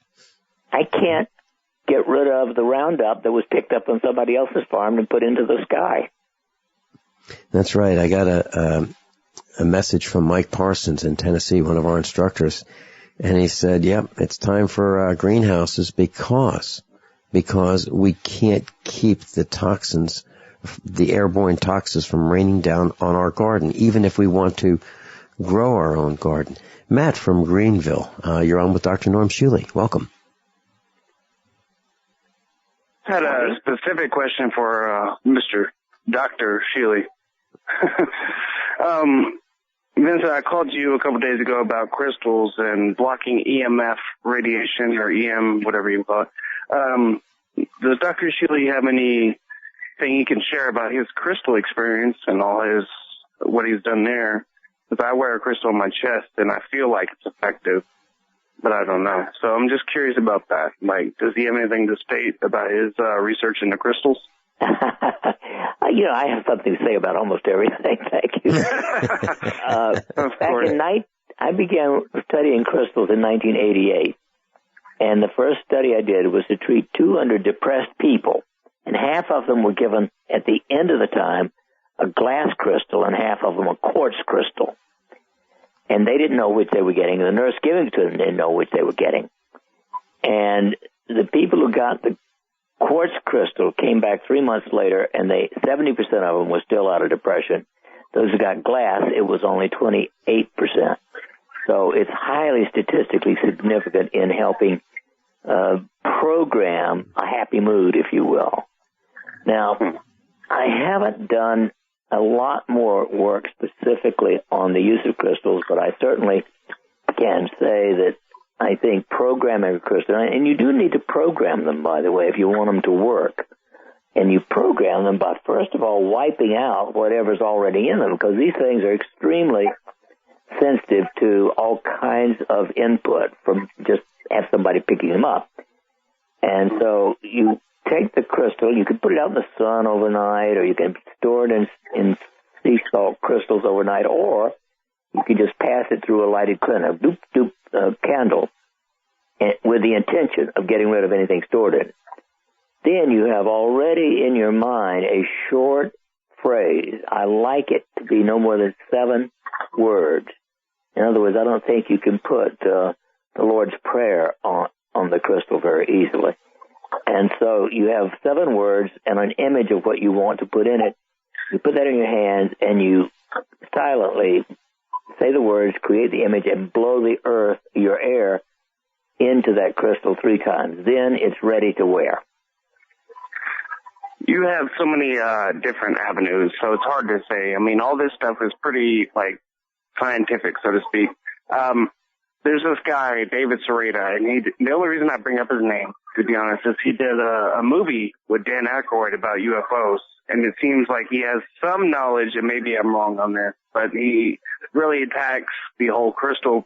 I can't get rid of the Roundup that was picked up on somebody else's farm and put into the sky. That's right. I got a message from Mike Parsons in Tennessee, one of our instructors, and he said, yep, it's time for greenhouses because we can't keep the toxins, the airborne toxins, from raining down on our garden, even if we want to grow our own garden. Matt from Greenville, you're on with Dr. Norm Shealy. Welcome. I had a specific question for Mr. Dr. Shealy. Vincent, I called you a couple days ago about crystals and blocking EMF radiation, or EM, whatever you call it. Does Dr. Shealy have anything he can share about his crystal experience and what he's done there? Because I wear a crystal on my chest and I feel like it's effective, but I don't know. So I'm just curious about that. Like, does he have anything to state about his research into crystals? I have something to say about almost everything. Thank you. I began studying crystals in 1988, and the first study I did was to treat 200 depressed people, and half of them were given, at the end of the time, a glass crystal, and half of them a quartz crystal. And they didn't know which they were getting. The nurse giving it to them didn't know which they were getting. And the people who got the quartz crystal came back 3 months later, and 70% of them were still out of depression. Those who got glass, it was only 28%. So it's highly statistically significant in helping program a happy mood, if you will. Now, I haven't done a lot more work specifically on the use of crystals, but I certainly can say that I think programming a crystal, and you do need to program them, by the way, if you want them to work. And you program them by, first of all, wiping out whatever's already in them, because these things are extremely sensitive to all kinds of input from just have somebody picking them up. And so you take the crystal, you can put it out in the sun overnight, or you can store it in sea salt crystals overnight, or you can just pass it through a lighted candle with the intention of getting rid of anything stored in it. Then you have already in your mind a short phrase. I like it to be no more than 7 words. In other words, I don't think you can put the Lord's Prayer on the crystal very easily. And so you have 7 words and an image of what you want to put in it. You put that in your hands and you silently say the words, create the image, and blow your air into that crystal 3 times. Then it's ready to wear. You have so many different avenues, so it's hard to say. I mean, all this stuff is pretty, scientific, so to speak. There's this guy, David Sereda, and the only reason I bring up his name, to be honest, is he did a movie with Dan Aykroyd about UFOs, and it seems like he has some knowledge, and maybe I'm wrong on this, but he really attacks the whole crystal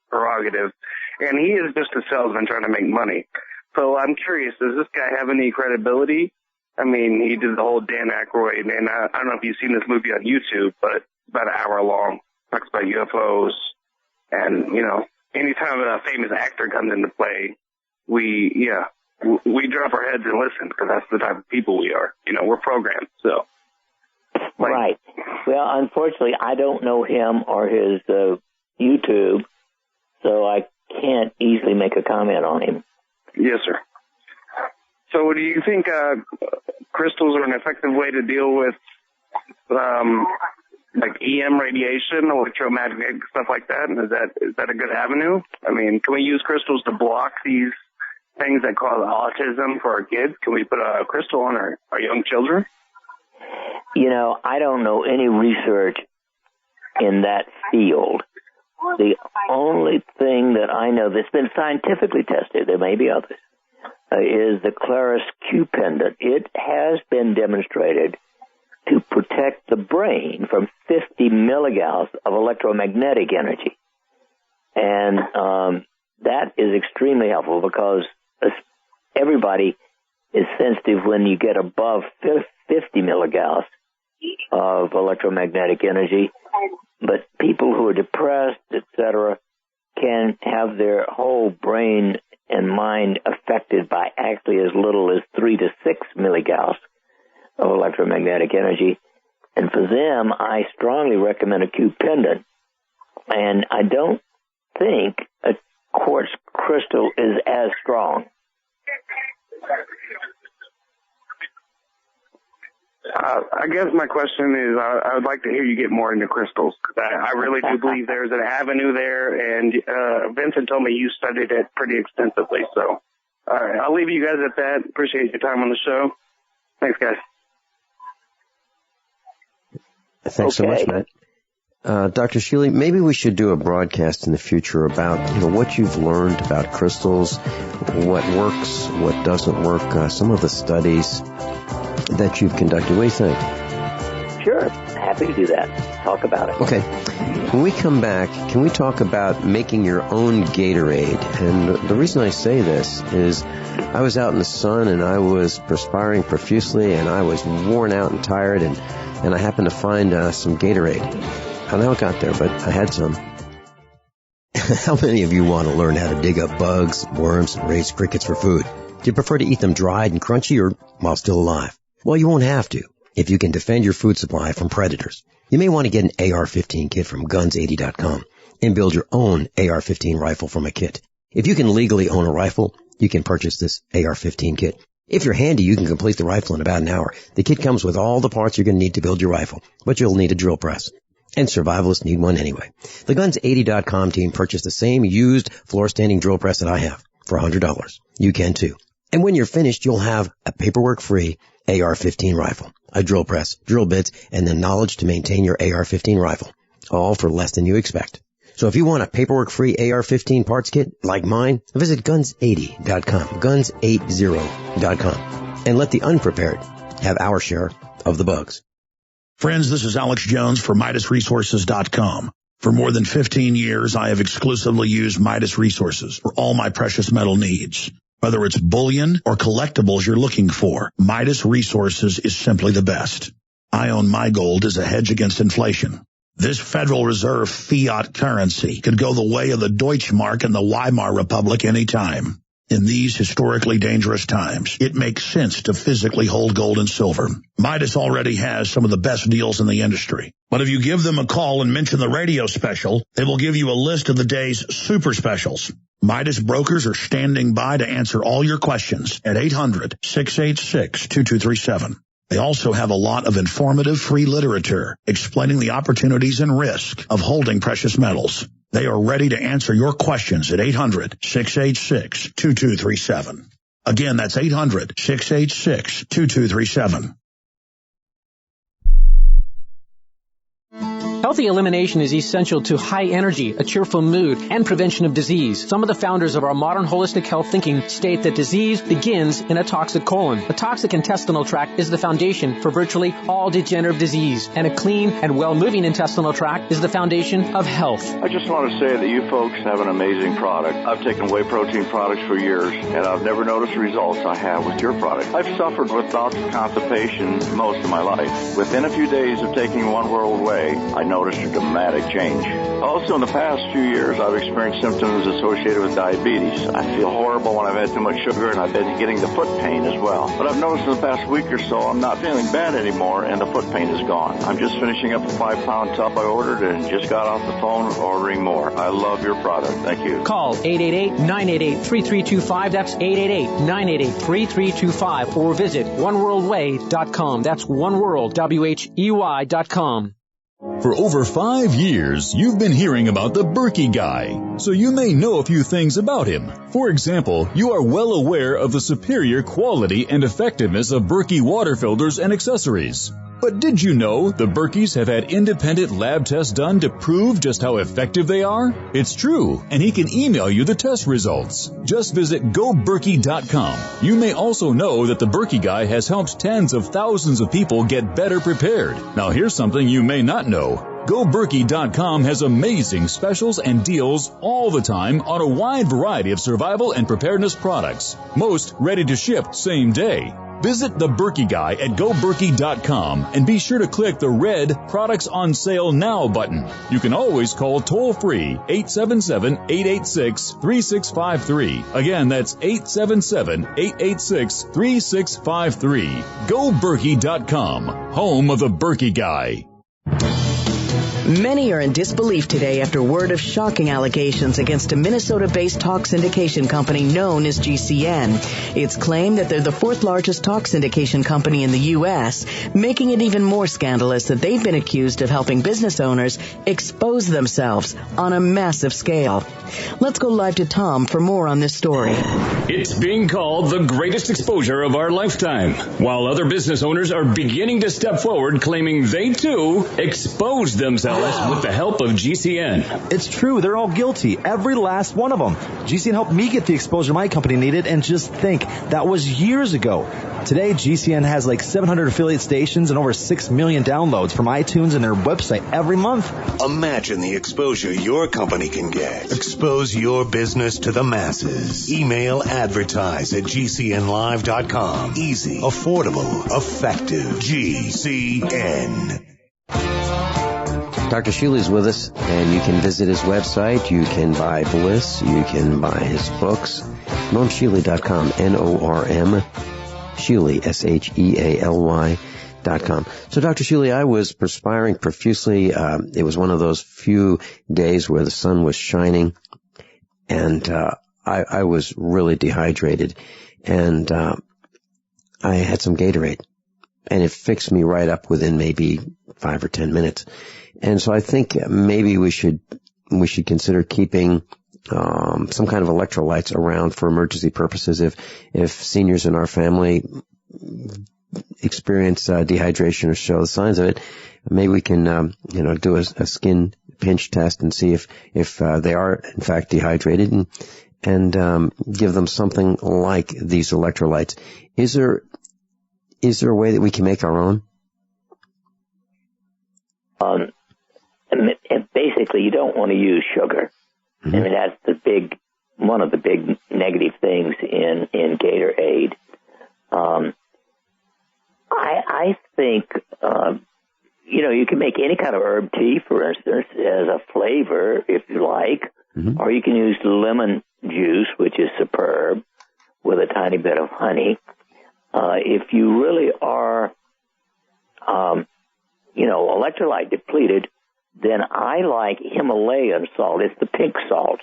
prerogative, and he is just a salesman trying to make money. So I'm curious, does this guy have any credibility? I mean, he did the whole Dan Aykroyd, and I don't know if you've seen this movie on YouTube, but it's about an hour long. Talks about UFOs, and, anytime a famous actor comes into play, we drop our heads and listen, because that's the type of people we are. We're programmed, so. Right. Well, unfortunately, I don't know him or his YouTube, so I can't easily make a comment on him. Yes, sir. So do you think crystals are an effective way to deal with EM radiation, electromagnetic stuff like that? And is that a good avenue? I mean, can we use crystals to block these things that cause autism for our kids? Can we put a crystal on our young children? I don't know any research in that field. The only thing that I know that's been scientifically tested, there may be others, is the Claris Q pendant. It has been demonstrated to protect the brain from 50 milligauss of electromagnetic energy. And that is extremely helpful because everybody is sensitive when you get above 50 milligauss of electromagnetic energy. But people who are depressed, etc., can have their whole brain and mind affected by actually as little as 3 to 6 milligauss of electromagnetic energy. And for them, I strongly recommend a Q pendant. And I don't think a quartz crystal is as strong. I guess my question is, I would like to hear you get more into crystals. I really do believe there's an avenue there, and Vincent told me you studied it pretty extensively. So, all right, I'll leave you guys at that. Appreciate your time on the show. Thanks, guys. Thanks so much, Matt. Dr. Shealy, maybe we should do a broadcast in the future about what you've learned about crystals, what works, what doesn't work, some of the studies that you've conducted. What do you think? Sure. Happy to do that. Talk about it. Okay. When we come back, can we talk about making your own Gatorade? And the reason I say this is I was out in the sun and I was perspiring profusely and I was worn out and tired and I happened to find some Gatorade. I don't know how it got there, but I had some. How many of you want to learn how to dig up bugs, worms, and raise crickets for food? Do you prefer to eat them dried and crunchy or while still alive? Well, you won't have to if you can defend your food supply from predators. You may want to get an AR-15 kit from guns80.com and build your own AR-15 rifle from a kit. If you can legally own a rifle, you can purchase this AR-15 kit. If you're handy, you can complete the rifle in about an hour. The kit comes with all the parts you're going to need to build your rifle, but you'll need a drill press. And survivalists need one anyway. The Guns80.com team purchased the same used floor-standing drill press that I have for $100. You can too. And when you're finished, you'll have a paperwork-free AR-15 rifle, a drill press, drill bits, and the knowledge to maintain your AR-15 rifle, all for less than you expect. So if you want a paperwork-free AR-15 parts kit like mine, visit Guns80.com, Guns80.com, and let the unprepared have our share of the bugs. Friends, this is Alex Jones for MidasResources.com. For more than 15 years, I have exclusively used Midas Resources for all my precious metal needs. Whether it's bullion or collectibles you're looking for, Midas Resources is simply the best. I own my gold as a hedge against inflation. This Federal Reserve fiat currency could go the way of the Deutschmark and the Weimar Republic anytime. In these historically dangerous times, it makes sense to physically hold gold and silver. Midas already has some of the best deals in the industry. But if you give them a call and mention the radio special, they will give you a list of the day's super specials. Midas brokers are standing by to answer all your questions at 800-686-2237. They also have a lot of informative free literature explaining the opportunities and risk of holding precious metals. They are ready to answer your questions at 800-686-2237. Again, that's 800-686-2237. Healthy elimination is essential to high energy, a cheerful mood, and prevention of disease. Some of the founders of our modern holistic health thinking state that disease begins in a toxic colon. A toxic intestinal tract is the foundation for virtually all degenerative disease, and a clean and well-moving intestinal tract is the foundation of health. I just want to say that you folks have an amazing product. I've taken whey protein products for years, and I've never noticed the results I have with your product. I've suffered with bouts of constipation most of my life. Within a few days of taking One World Whey, I noticed a dramatic change. Also, in the past few years, I've experienced symptoms associated with diabetes. I feel horrible when I've had too much sugar, and I've been getting the foot pain as well. But I've noticed in the past week or so, I'm not feeling bad anymore, and the foot pain is gone. I'm just finishing up a 5-pound tub I ordered and just got off the phone ordering more. I love your product. Thank you. Call 888-988-3325. That's 888-988-3325. Or visit oneworldway.com. That's oneworld.com. For over 5 years, you've been hearing about the Berkey guy, so you may know a few things about him. For example, you are well aware of the superior quality and effectiveness of Berkey water filters and accessories. But did you know the Berkeys have had independent lab tests done to prove just how effective they are? It's true, and he can email you the test results. Just visit GoBerkey.com. You may also know that the Berkey guy has helped tens of thousands of people get better prepared. Now here's something you may not know. GoBerkey.com has amazing specials and deals all the time on a wide variety of survival and preparedness products. Most ready to ship same day. Visit the Berkey Guy at GoBerkey.com and be sure to click the red Products on Sale Now button. You can always call toll-free 877-886-3653. Again, that's 877-886-3653. GoBerkey.com, home of the Berkey Guy. Many are in disbelief today after word of shocking allegations against a Minnesota-based talk syndication company known as GCN. It's claimed that they're the fourth largest talk syndication company in the U.S., making it even more scandalous that they've been accused of helping business owners expose themselves on a massive scale. Let's go live to Tom for more on this story. It's being called the greatest exposure of our lifetime, while other business owners are beginning to step forward claiming they, too, exposed themselves with the help of GCN. It's true. They're all guilty. Every last one of them. GCN helped me get the exposure my company needed, and just think, that was years ago. Today, GCN has like 700 affiliate stations and over 6 million downloads from iTunes and their website every month. Imagine the exposure your company can get. Expose your business to the masses. Email advertise@gcnlive.com. Easy, affordable, effective. GCN. Dr. Shealy is with us, and you can visit his website. You can buy Bliss. You can buy his books. NormShealy.com, N-O-R-M, Shealy, SHEALY.com. So, Dr. Shealy, I was perspiring profusely. It was one of those few days where the sun was shining, and I was really dehydrated. And I had some Gatorade, and it fixed me right up within maybe 5 or 10 minutes. And so I think maybe we should consider keeping some kind of electrolytes around for emergency purposes. If seniors in our family experience dehydration or show the signs of it, maybe we can do a skin pinch test and see if they are in fact dehydrated and give them something like these electrolytes. Is there a way that we can make our own? Basically, you don't want to use sugar. Mm-hmm. I mean, that's one of the big negative things in Gatorade. I think, you can make any kind of herb tea, for instance, as a flavor, if you like, mm-hmm. or you can use lemon juice, which is superb. with a tiny bit of honey. If you really are, electrolyte depleted, then I like Himalayan salt. It's the pink salt.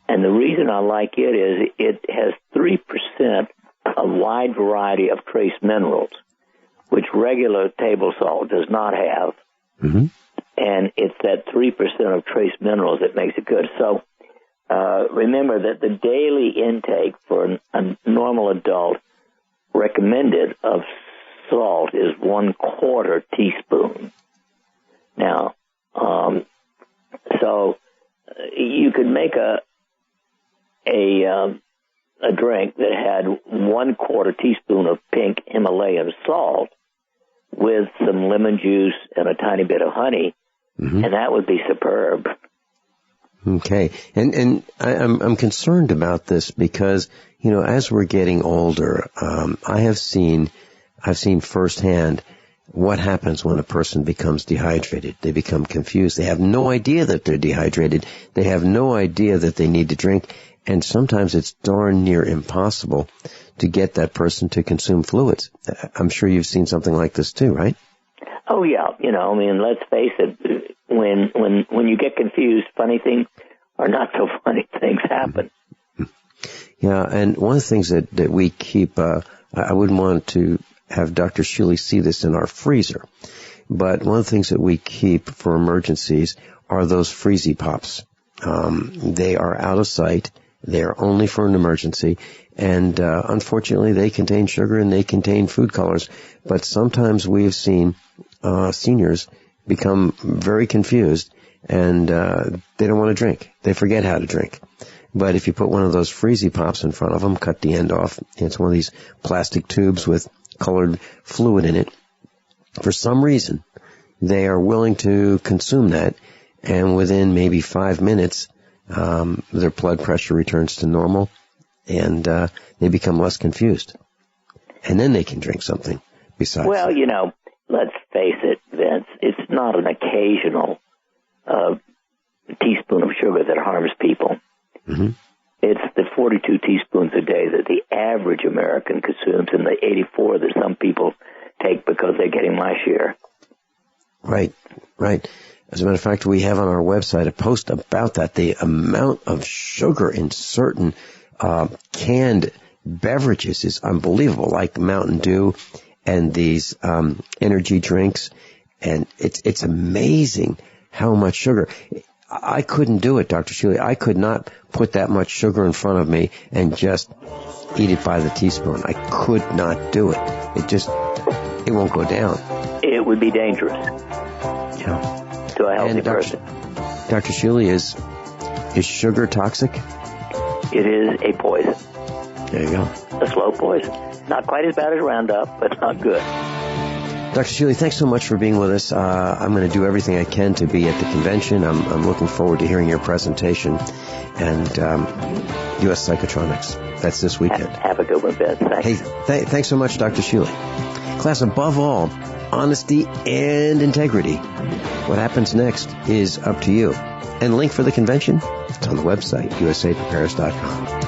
And the reason I like it is it has 3% a wide variety of trace minerals, which regular table salt does not have. Mm-hmm. And it's that 3% of trace minerals that makes it good. So remember that the daily intake for a normal adult recommended of salt is 1/4 teaspoon. Now, so you could make a drink that had 1/4 teaspoon of pink Himalayan salt with some lemon juice and a tiny bit of honey, and that would be superb. Okay, and I'm concerned about this because, as we're getting older, I've seen firsthand what happens when a person becomes dehydrated. They become confused. They have no idea that they're dehydrated. They have no idea that they need to drink. And sometimes it's darn near impossible to get that person to consume fluids. I'm sure you've seen something like this too, right? Oh yeah, let's face it. When you get confused, funny things or not so funny things happen. Yeah, and one of the things that we keep, I wouldn't want to have Dr. Shealy see this in our freezer, but one of the things that we keep for emergencies are those freezy pops. They are out of sight. They are only for an emergency, and unfortunately they contain sugar and they contain food colors, but sometimes we have seen seniors become very confused and they don't want to drink. They forget how to drink. But if you put one of those freezy pops in front of them, cut the end off, it's one of these plastic tubes with colored fluid in it, for some reason they are willing to consume that, and within maybe 5 minutes their blood pressure returns to normal, and they become less confused. And then they can drink something besides. Well, let's face it, Vince, it's not an occasional teaspoon of sugar that harms people. Mm-hmm. It's the 42 teaspoons a day that the average American consumes and the 84 that some people take because they're getting my share. Right. As a matter of fact, we have on our website a post about that. The amount of sugar in certain canned beverages is unbelievable, like Mountain Dew and these energy drinks. And it's amazing how much sugar. I couldn't do it, Dr. Shealy. I could not put that much sugar in front of me and just eat it by the teaspoon. I could not do it. It won't go down. It would be dangerous. Yeah. To a healthy person. Dr. Shealy, is sugar toxic? It is a poison. There you go. A slow poison. Not quite as bad as Roundup, but not good. Dr. Shealy, thanks so much for being with us. I'm going to do everything I can to be at the convention. I'm looking forward to hearing your presentation. And U.S. Psychotronics. That's this weekend. Have a good one, Ben. Thanks. Hey, thanks so much, Dr. Shealy. Class, above all, honesty and integrity. What happens next is up to you. And the link for the convention, it's on the website, usaprepares.com.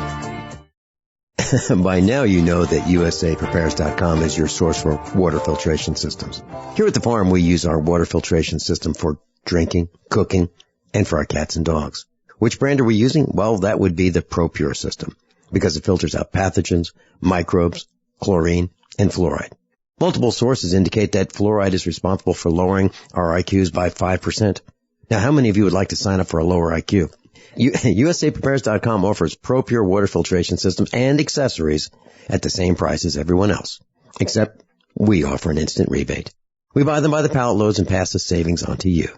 By now you know that usaprepares.com is your source for water filtration systems. Here at the farm, we use our water filtration system for drinking, cooking, and for our cats and dogs. Which brand are we using? Well, that would be the ProPure system, because it filters out pathogens, microbes, chlorine, and fluoride. Multiple sources indicate that fluoride is responsible for lowering our IQs by 5%. Now, how many of you would like to sign up for a lower IQ? USAPrepares.com offers ProPure water filtration systems and accessories at the same price as everyone else, except we offer an instant rebate. We buy them by the pallet loads and pass the savings on to you.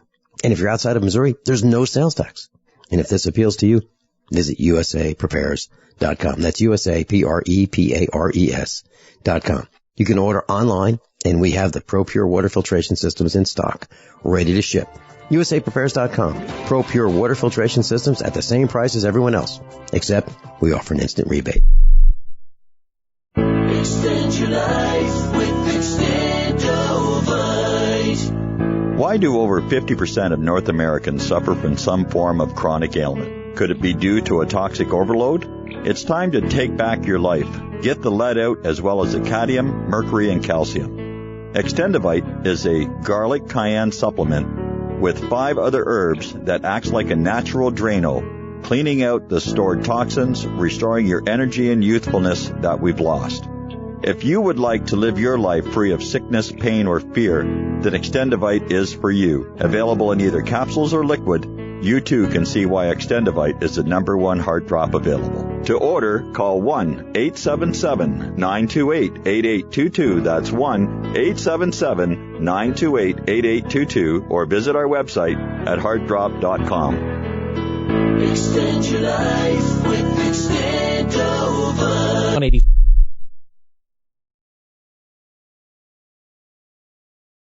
And if you're outside of Missouri, there's no sales tax. And if this appeals to you, visit USAPrepares.com. That's USAPrepares.com. You can order online, and we have the ProPure water filtration systems in stock, ready to ship. USAPrepares.com. ProPure water filtration systems at the same price as everyone else, except we offer an instant rebate. Extend your life with Extendovite. Why do over 50% of North Americans suffer from some form of chronic ailment? Could it be due to a toxic overload? It's time to take back your life. Get the lead out as well as the cadmium, mercury, and calcium. Extendivite is a garlic cayenne supplement with 5 other herbs that acts like a natural Drano, cleaning out the stored toxins, restoring your energy and youthfulness that we've lost. If you would like to live your life free of sickness, pain, or fear, then Extendivite is for you. Available in either capsules or liquid, you too can see why Extendivite is the #1 heart drop available. To order, call 1-877-928-8822. That's 1-877-928-8822, or visit our website at heartdrop.com. Extend your life with Extendovite. 180.